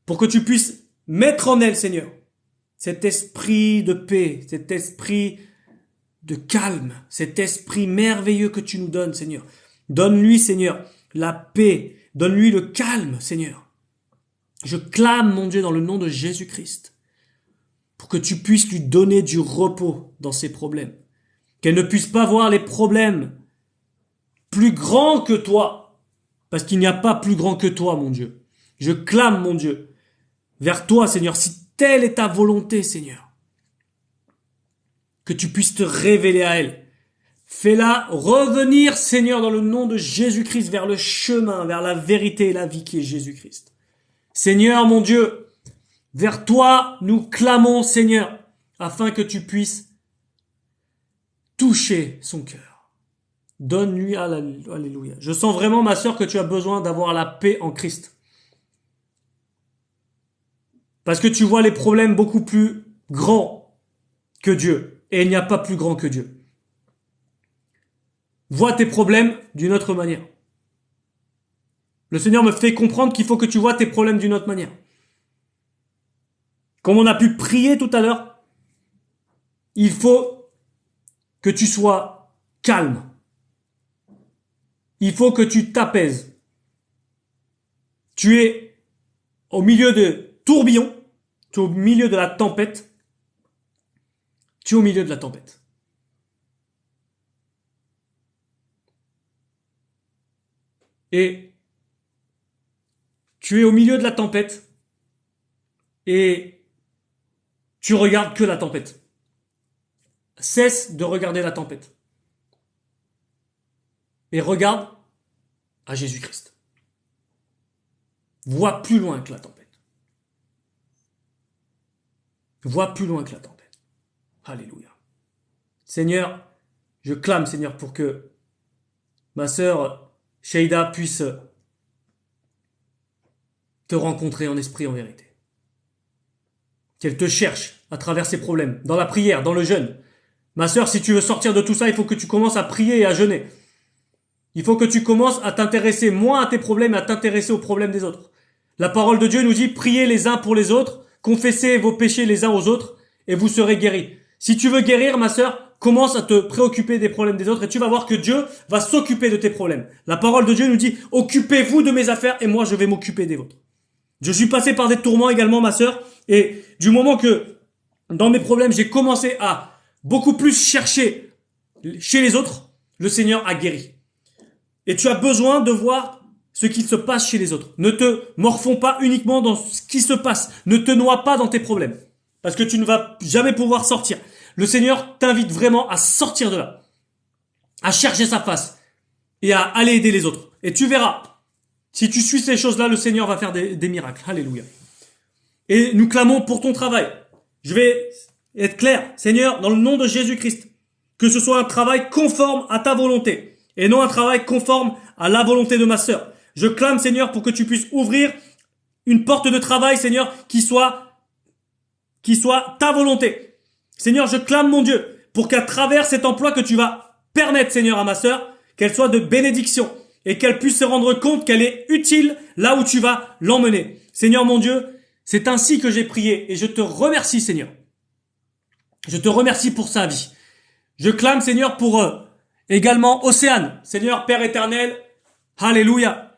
pour que tu puisses mettre en elle, Seigneur, cet esprit de paix, cet esprit de calme, cet esprit merveilleux que tu nous donnes, Seigneur. Donne-lui, Seigneur, la paix, donne-lui le calme, Seigneur. Je clame, mon Dieu, dans le nom de Jésus-Christ, pour que tu puisses lui donner du repos dans ses problèmes. Qu'elle ne puisse pas voir les problèmes plus grands que toi, parce qu'il n'y a pas plus grand que toi, mon Dieu. Je clame, mon Dieu, vers toi, Seigneur, si telle est ta volonté, Seigneur, que tu puisses te révéler à elle. Fais-la revenir, Seigneur, dans le nom de Jésus-Christ, vers le chemin, vers la vérité et la vie qui est Jésus-Christ. Seigneur, mon Dieu, vers toi, nous clamons, Seigneur, afin que tu puisses toucher son cœur. Donne-lui, alléluia. Je sens vraiment, ma sœur, que tu as besoin d'avoir la paix en Christ. Parce que tu vois les problèmes beaucoup plus grands que Dieu. Et il n'y a pas plus grand que Dieu. Vois tes problèmes d'une autre manière. Le Seigneur me fait comprendre qu'il faut que tu vois tes problèmes d'une autre manière. Comme on a pu prier tout à l'heure, il faut que tu sois calme. Il faut que tu t'apaises. Tu es au milieu de tourbillons, tu es au milieu de la tempête. Tu es au milieu de la tempête. Et tu es au milieu de la tempête et tu regardes que la tempête. Cesse de regarder la tempête. Et regarde à Jésus-Christ. Vois plus loin que la tempête. Vois plus loin que la tempête. Alléluia. Seigneur, je clame, Seigneur, pour que ma sœur Sheida puisse te rencontrer en esprit, en vérité. Qu'elle te cherche à travers ses problèmes, dans la prière, dans le jeûne. Ma sœur, si tu veux sortir de tout ça, il faut que tu commences à prier et à jeûner. Il faut que tu commences à t'intéresser moins à tes problèmes et à t'intéresser aux problèmes des autres. La parole de Dieu nous dit, priez les uns pour les autres, confessez vos péchés les uns aux autres, et vous serez guéris. Si tu veux guérir, ma sœur, commence à te préoccuper des problèmes des autres et tu vas voir que Dieu va s'occuper de tes problèmes. La parole de Dieu nous dit, occupez-vous de mes affaires et moi je vais m'occuper des vôtres. Je suis passé par des tourments également, ma sœur, et du moment que dans mes problèmes, j'ai commencé à beaucoup plus chercher chez les autres, le Seigneur a guéri. Et tu as besoin de voir ce qu'il se passe chez les autres. Ne te morfonds pas uniquement dans ce qui se passe. Ne te noie pas dans tes problèmes. Parce que tu ne vas jamais pouvoir sortir. Le Seigneur t'invite vraiment à sortir de là. À chercher sa face. Et à aller aider les autres. Et tu verras. Si tu suis ces choses-là, le Seigneur va faire des miracles. Alléluia. Et nous clamons pour ton travail. Je vais être clair. Seigneur, dans le nom de Jésus-Christ, que ce soit un travail conforme à ta volonté. Et non un travail conforme à la volonté de ma sœur. Je clame, Seigneur, pour que tu puisses ouvrir une porte de travail, Seigneur, qui soit ta volonté. Seigneur, je clame, mon Dieu, pour qu'à travers cet emploi que tu vas permettre, Seigneur, à ma sœur, qu'elle soit de bénédiction et qu'elle puisse se rendre compte qu'elle est utile là où tu vas l'emmener. Seigneur, mon Dieu, c'est ainsi que j'ai prié et je te remercie, Seigneur. Je te remercie pour sa vie. Je clame, Seigneur, pour également Océane. Seigneur, Père éternel, alléluia.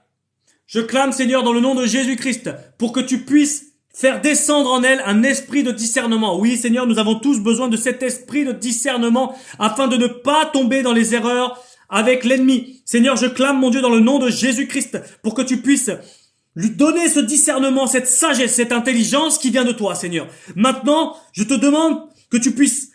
Je clame, Seigneur, dans le nom de Jésus-Christ, pour que tu puisses faire descendre en elle un esprit de discernement. Oui, Seigneur, nous avons tous besoin de cet esprit de discernement afin de ne pas tomber dans les erreurs avec l'ennemi. Seigneur, je clame, mon Dieu, dans le nom de Jésus-Christ, pour que tu puisses lui donner ce discernement, cette sagesse, cette intelligence qui vient de toi, Seigneur. Maintenant, je te demande que tu puisses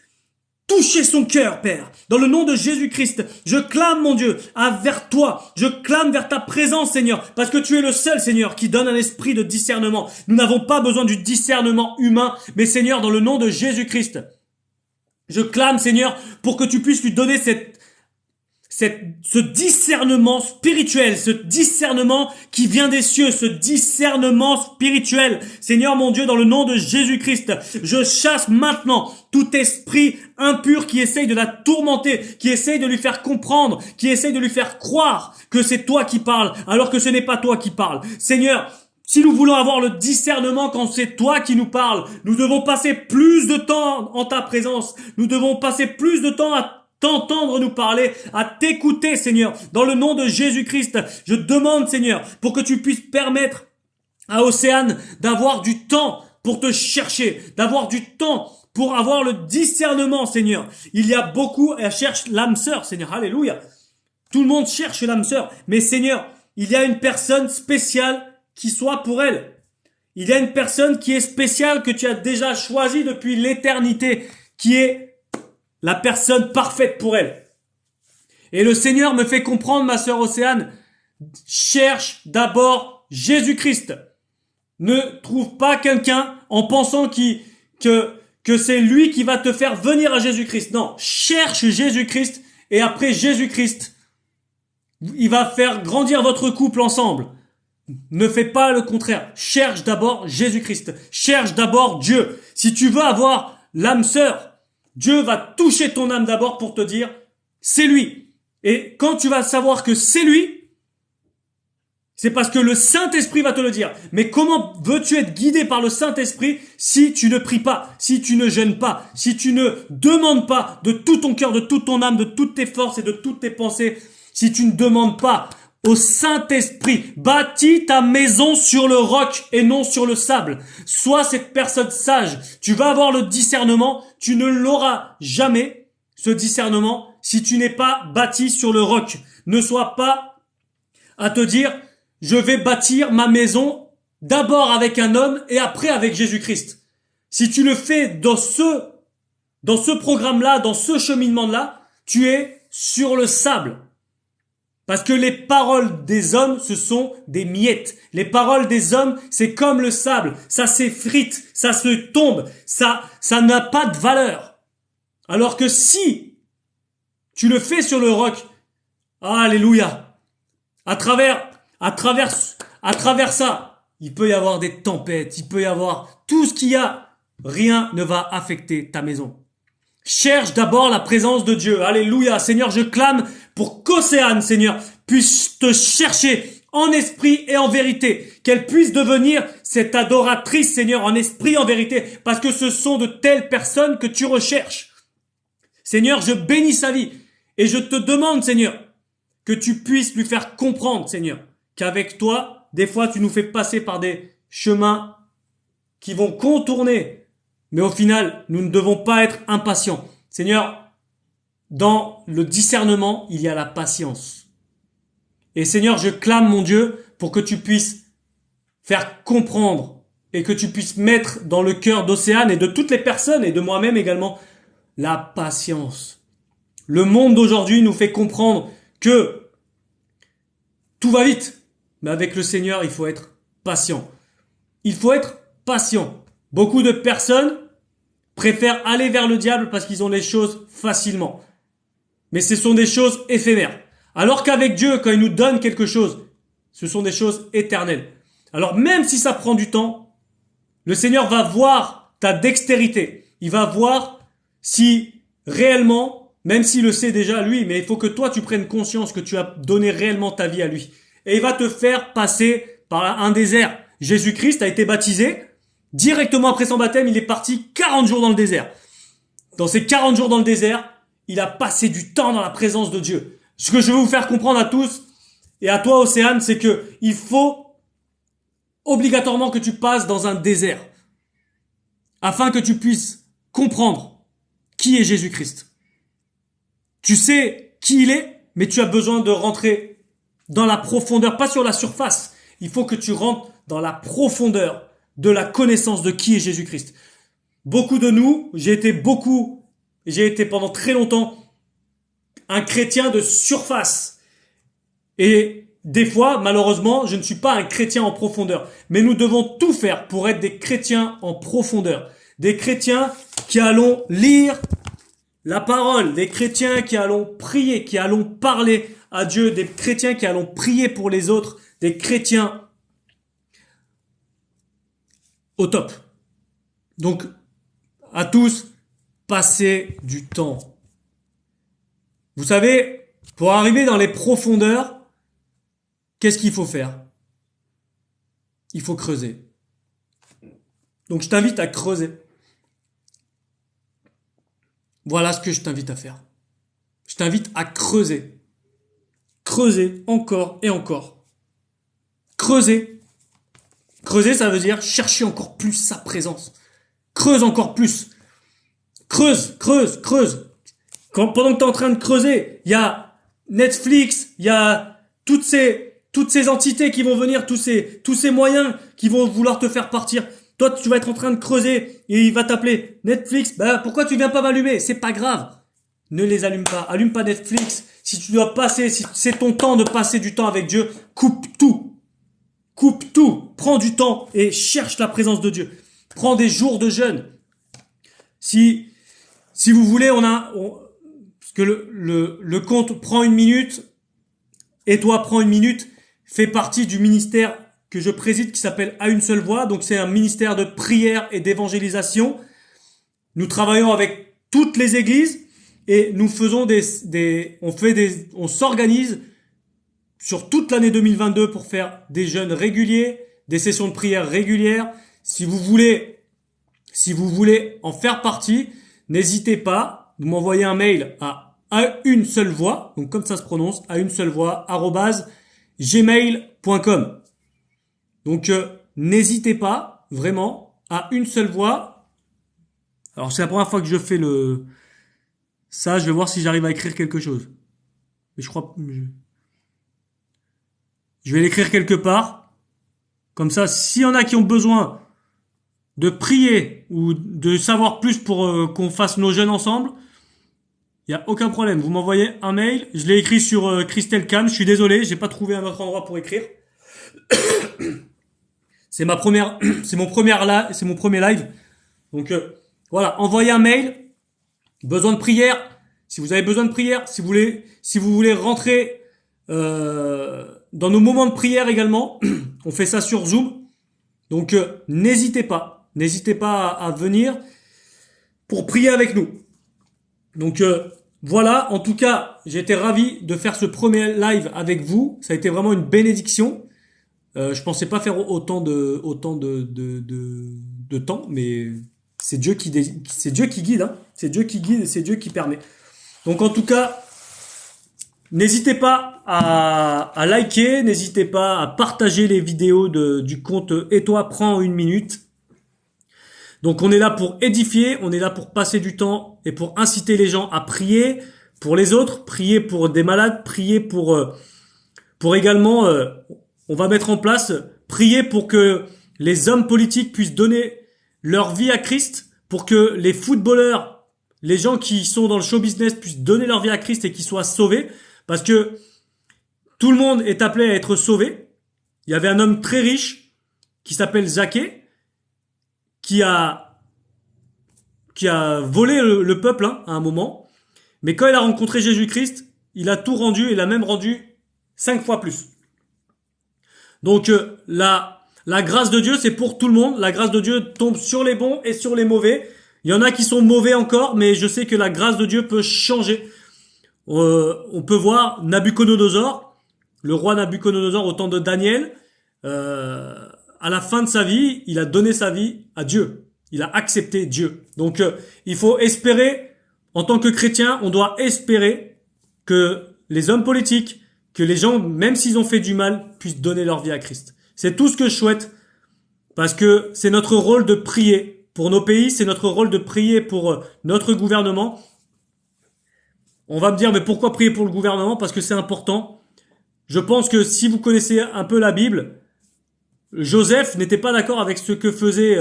toucher son cœur, Père. Dans le nom de Jésus-Christ, je clame, mon Dieu, vers toi. Je clame vers ta présence, Seigneur, parce que tu es le seul, Seigneur, qui donne un esprit de discernement. Nous n'avons pas besoin du discernement humain, mais Seigneur, dans le nom de Jésus-Christ, je clame, Seigneur, pour que tu puisses lui donner ce discernement spirituel, ce discernement qui vient des cieux, ce discernement spirituel. Seigneur mon Dieu, dans le nom de Jésus-Christ, je chasse maintenant tout esprit impur qui essaye de la tourmenter, qui essaye de lui faire comprendre, qui essaye de lui faire croire que c'est toi qui parles, alors que ce n'est pas toi qui parles. Seigneur, si nous voulons avoir le discernement quand c'est toi qui nous parles, nous devons passer plus de temps en ta présence. Nous devons passer plus de temps à t'entendre nous parler, à t'écouter, Seigneur. Dans le nom de Jésus-Christ, je demande, Seigneur, pour que tu puisses permettre à Océane d'avoir du temps pour te chercher, d'avoir du temps pour avoir le discernement, Seigneur. Il y a beaucoup, elle cherche l'âme sœur, Seigneur. Alléluia. Tout le monde cherche l'âme sœur. Mais Seigneur, il y a une personne spéciale qui soit pour elle. Il y a une personne qui est spéciale que tu as déjà choisie depuis l'éternité, qui est la personne parfaite pour elle. Et le Seigneur me fait comprendre, ma sœur Océane, cherche d'abord Jésus-Christ. Ne trouve pas quelqu'un en pensant que c'est lui qui va te faire venir à Jésus-Christ. Non, cherche Jésus-Christ et après Jésus-Christ, il va faire grandir votre couple ensemble. Ne fais pas le contraire. Cherche d'abord Jésus-Christ. Cherche d'abord Dieu. Si tu veux avoir l'âme sœur, Dieu va toucher ton âme d'abord pour te dire, c'est lui. Et quand tu vas savoir que c'est lui, c'est parce que le Saint-Esprit va te le dire. Mais comment veux-tu être guidé par le Saint-Esprit si tu ne pries pas, si tu ne jeûnes pas, si tu ne demandes pas de tout ton cœur, de toute ton âme, de toutes tes forces et de toutes tes pensées, si tu ne demandes pas au Saint-Esprit, bâtis ta maison sur le roc et non sur le sable. Sois cette personne sage. Tu vas avoir le discernement. Tu ne l'auras jamais, ce discernement, si tu n'es pas bâti sur le roc. Ne sois pas à te dire, je vais bâtir ma maison d'abord avec un homme et après avec Jésus-Christ. Si tu le fais dans ce programme-là, dans ce cheminement-là, tu es sur le sable. Parce que les paroles des hommes, ce sont des miettes. Les paroles des hommes, c'est comme le sable. Ça s'effrite, ça se tombe, ça n'a pas de valeur. Alors que si tu le fais sur le roc, alléluia, à travers ça, il peut y avoir des tempêtes, il peut y avoir tout ce qu'il y a. Rien ne va affecter ta maison. Cherche d'abord la présence de Dieu. Alléluia. Seigneur, je clame pour qu'Océane, Seigneur, puisse te chercher en esprit et en vérité. Qu'elle puisse devenir cette adoratrice, Seigneur, en esprit et en vérité. Parce que ce sont de telles personnes que tu recherches. Seigneur, je bénis sa vie. Et je te demande, Seigneur, que tu puisses lui faire comprendre, Seigneur, qu'avec toi, des fois, tu nous fais passer par des chemins qui vont contourner. Mais au final, nous ne devons pas être impatients. Seigneur, dans le discernement, il y a la patience. Et Seigneur, je clame, mon Dieu, pour que tu puisses faire comprendre et que tu puisses mettre dans le cœur d'Océane et de toutes les personnes et de moi-même également la patience. Le monde d'aujourd'hui nous fait comprendre que tout va vite. Mais avec le Seigneur, il faut être patient. Il faut être patient. Beaucoup de personnes préfèrent aller vers le diable parce qu'ils ont les choses facilement. Mais ce sont des choses éphémères. Alors qu'avec Dieu, quand il nous donne quelque chose, ce sont des choses éternelles. Alors même si ça prend du temps, le Seigneur va voir ta dextérité. Il va voir si réellement, même s'il le sait déjà lui, mais il faut que toi tu prennes conscience que tu as donné réellement ta vie à lui. Et il va te faire passer par un désert. Jésus-Christ a été baptisé. Directement après son baptême, il est parti 40 jours dans le désert. Dans ces 40 jours dans le désert, il a passé du temps dans la présence de Dieu. Ce que je veux vous faire comprendre à tous, et à toi Océane, c'est que il faut obligatoirement que tu passes dans un désert, afin que tu puisses comprendre qui est Jésus-Christ. Tu sais qui il est, mais tu as besoin de rentrer dans la profondeur, pas sur la surface. Il faut que tu rentres dans la profondeur de la connaissance de qui est Jésus-Christ. Beaucoup de nous, j'ai été pendant très longtemps un chrétien de surface. Et des fois, malheureusement, je ne suis pas un chrétien en profondeur. Mais nous devons tout faire pour être des chrétiens en profondeur. Des chrétiens qui allons lire la parole, des chrétiens qui allons prier, qui allons parler à Dieu, des chrétiens qui allons prier pour les autres, des chrétiens au top. Donc, à tous, passez du temps. Vous savez, pour arriver dans les profondeurs, qu'est-ce qu'il faut faire? Il faut creuser. Donc, je t'invite à creuser. Voilà ce que je t'invite à faire. Je t'invite à creuser. Creuser encore et encore. Creuser. Creuser, ça veut dire chercher encore plus sa présence. Creuse encore plus. Creuse, creuse, creuse. Pendant que tu es en train de creuser, il y a Netflix, il y a toutes ces entités qui vont venir, tous ces moyens qui vont vouloir te faire partir. Toi, tu vas être en train de creuser et il va t'appeler Netflix. Pourquoi tu viens pas m'allumer? C'est pas grave. Ne les allume pas. Allume pas Netflix. Si tu dois passer, si c'est ton temps de passer du temps avec Dieu, coupe tout. Coupe tout. Prends du temps et cherche la présence de Dieu. Prends des jours de jeûne. Si vous voulez, parce que le compte prend 1 minute et toi prends 1 minute, fait partie du ministère que je préside qui s'appelle À une seule voix. Donc c'est un ministère de prière et d'évangélisation. Nous travaillons avec toutes les églises et nous faisons on s'organise sur toute l'année 2022 pour faire des jeûnes réguliers, des sessions de prière régulières. Si vous voulez en faire partie, n'hésitez pas, vous m'envoyez un mail à une seule voix, donc comme ça se prononce, à une seule voix, @gmail.com. Donc, n'hésitez pas, vraiment, à une seule voix. Alors, c'est la première fois que je fais ça, je vais voir si j'arrive à écrire quelque chose. Mais je vais l'écrire quelque part. Comme ça, s'il y en a qui ont besoin de prier ou de savoir plus pour qu'on fasse nos jeûnes ensemble, il y a aucun problème. Vous m'envoyez un mail. Je l'ai écrit sur Christelle Cam. Je suis désolé, j'ai pas trouvé un autre endroit pour écrire. C'est mon premier live. Donc voilà, envoyez un mail. Besoin de prière. Si vous avez besoin de prière, si vous voulez rentrer dans nos moments de prière également, on fait ça sur Zoom. Donc n'hésitez pas à venir pour prier avec nous. Donc voilà, en tout cas, j'ai été ravi de faire ce premier live avec vous. Ça a été vraiment une bénédiction. Je pensais pas faire autant de temps, mais c'est Dieu qui guide, hein. C'est Dieu qui guide et c'est Dieu qui permet. Donc en tout cas, n'hésitez pas à liker, n'hésitez pas à partager les vidéos du compte Et toi prends 1 minute. Donc on est là pour édifier, on est là pour passer du temps et pour inciter les gens à prier pour les autres, prier pour des malades, prier pour également on va mettre en place, prier pour que les hommes politiques puissent donner leur vie à Christ, pour que les footballeurs, les gens qui sont dans le show business puissent donner leur vie à Christ et qu'ils soient sauvés, parce que tout le monde est appelé à être sauvé. Il y avait un homme très riche qui s'appelle Zaché, qui a volé le peuple à un moment, mais quand il a rencontré Jésus-Christ, il a tout rendu, il a même rendu 5 fois plus. Donc la grâce de Dieu, c'est pour tout le monde. La grâce de Dieu tombe sur les bons et sur les mauvais. Il y en a qui sont mauvais encore, mais je sais que la grâce de Dieu peut changer. On peut voir Nabuchodonosor, le roi Nabuchodonosor au temps de Daniel. À la fin de sa vie, il a donné sa vie à Dieu. Il a accepté Dieu. Donc il faut espérer, en tant que chrétien, on doit espérer que les hommes politiques, que les gens, même s'ils ont fait du mal, puissent donner leur vie à Christ. C'est tout ce que je souhaite, parce que c'est notre rôle de prier pour nos pays, c'est notre rôle de prier pour notre gouvernement. On va me dire, mais pourquoi prier pour le gouvernement? Parce que c'est important. Je pense que si vous connaissez un peu la Bible, Joseph n'était pas d'accord avec ce que faisait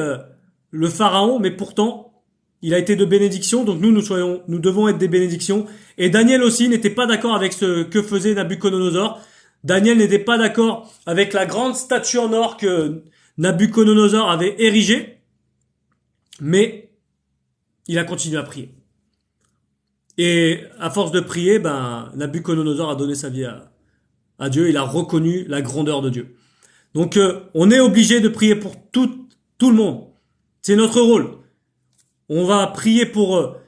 le pharaon, mais pourtant, il a été de bénédiction, donc nous devons être des bénédictions. Et Daniel aussi n'était pas d'accord avec ce que faisait Nabuchodonosor. Daniel n'était pas d'accord avec la grande statue en or que Nabuchodonosor avait érigée, mais il a continué à prier. Et à force de prier, Nabuchodonosor a donné sa vie à Dieu. Il a reconnu la grandeur de Dieu. Donc on est obligé de prier pour tout le monde. C'est notre rôle. On va prier pour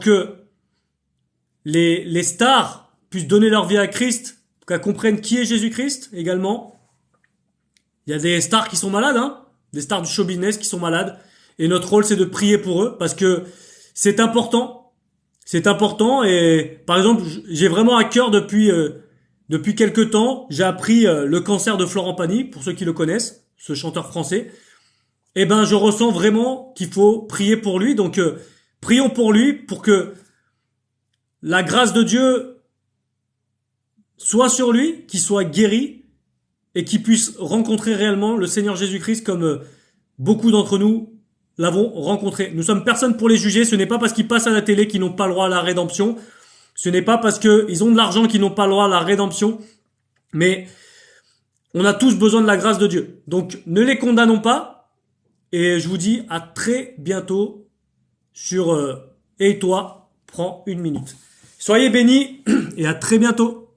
que les stars puissent donner leur vie à Christ, qu'elles comprennent qui est Jésus-Christ également. Il y a des stars qui sont malades, hein, des stars du show business qui sont malades. Et notre rôle, c'est de prier pour eux parce que c'est important. C'est important. Et par exemple, j'ai vraiment à cœur depuis quelques temps, j'ai appris le cancer de Florent Pagny, pour ceux qui le connaissent, ce chanteur français. Eh ben, je ressens vraiment qu'il faut prier pour lui. Donc, prions pour lui pour que la grâce de Dieu soit sur lui, qu'il soit guéri et qu'il puisse rencontrer réellement le Seigneur Jésus-Christ comme beaucoup d'entre nous l'avons rencontré. Nous sommes personne pour les juger. Ce n'est pas parce qu'ils passent à la télé qu'ils n'ont pas le droit à la rédemption. Ce n'est pas parce qu'ils ont de l'argent qu'ils n'ont pas le droit à la rédemption. Mais on a tous besoin de la grâce de Dieu. Donc ne les condamnons pas. Et je vous dis à très bientôt sur Et toi, prends une minute. Soyez bénis et à très bientôt.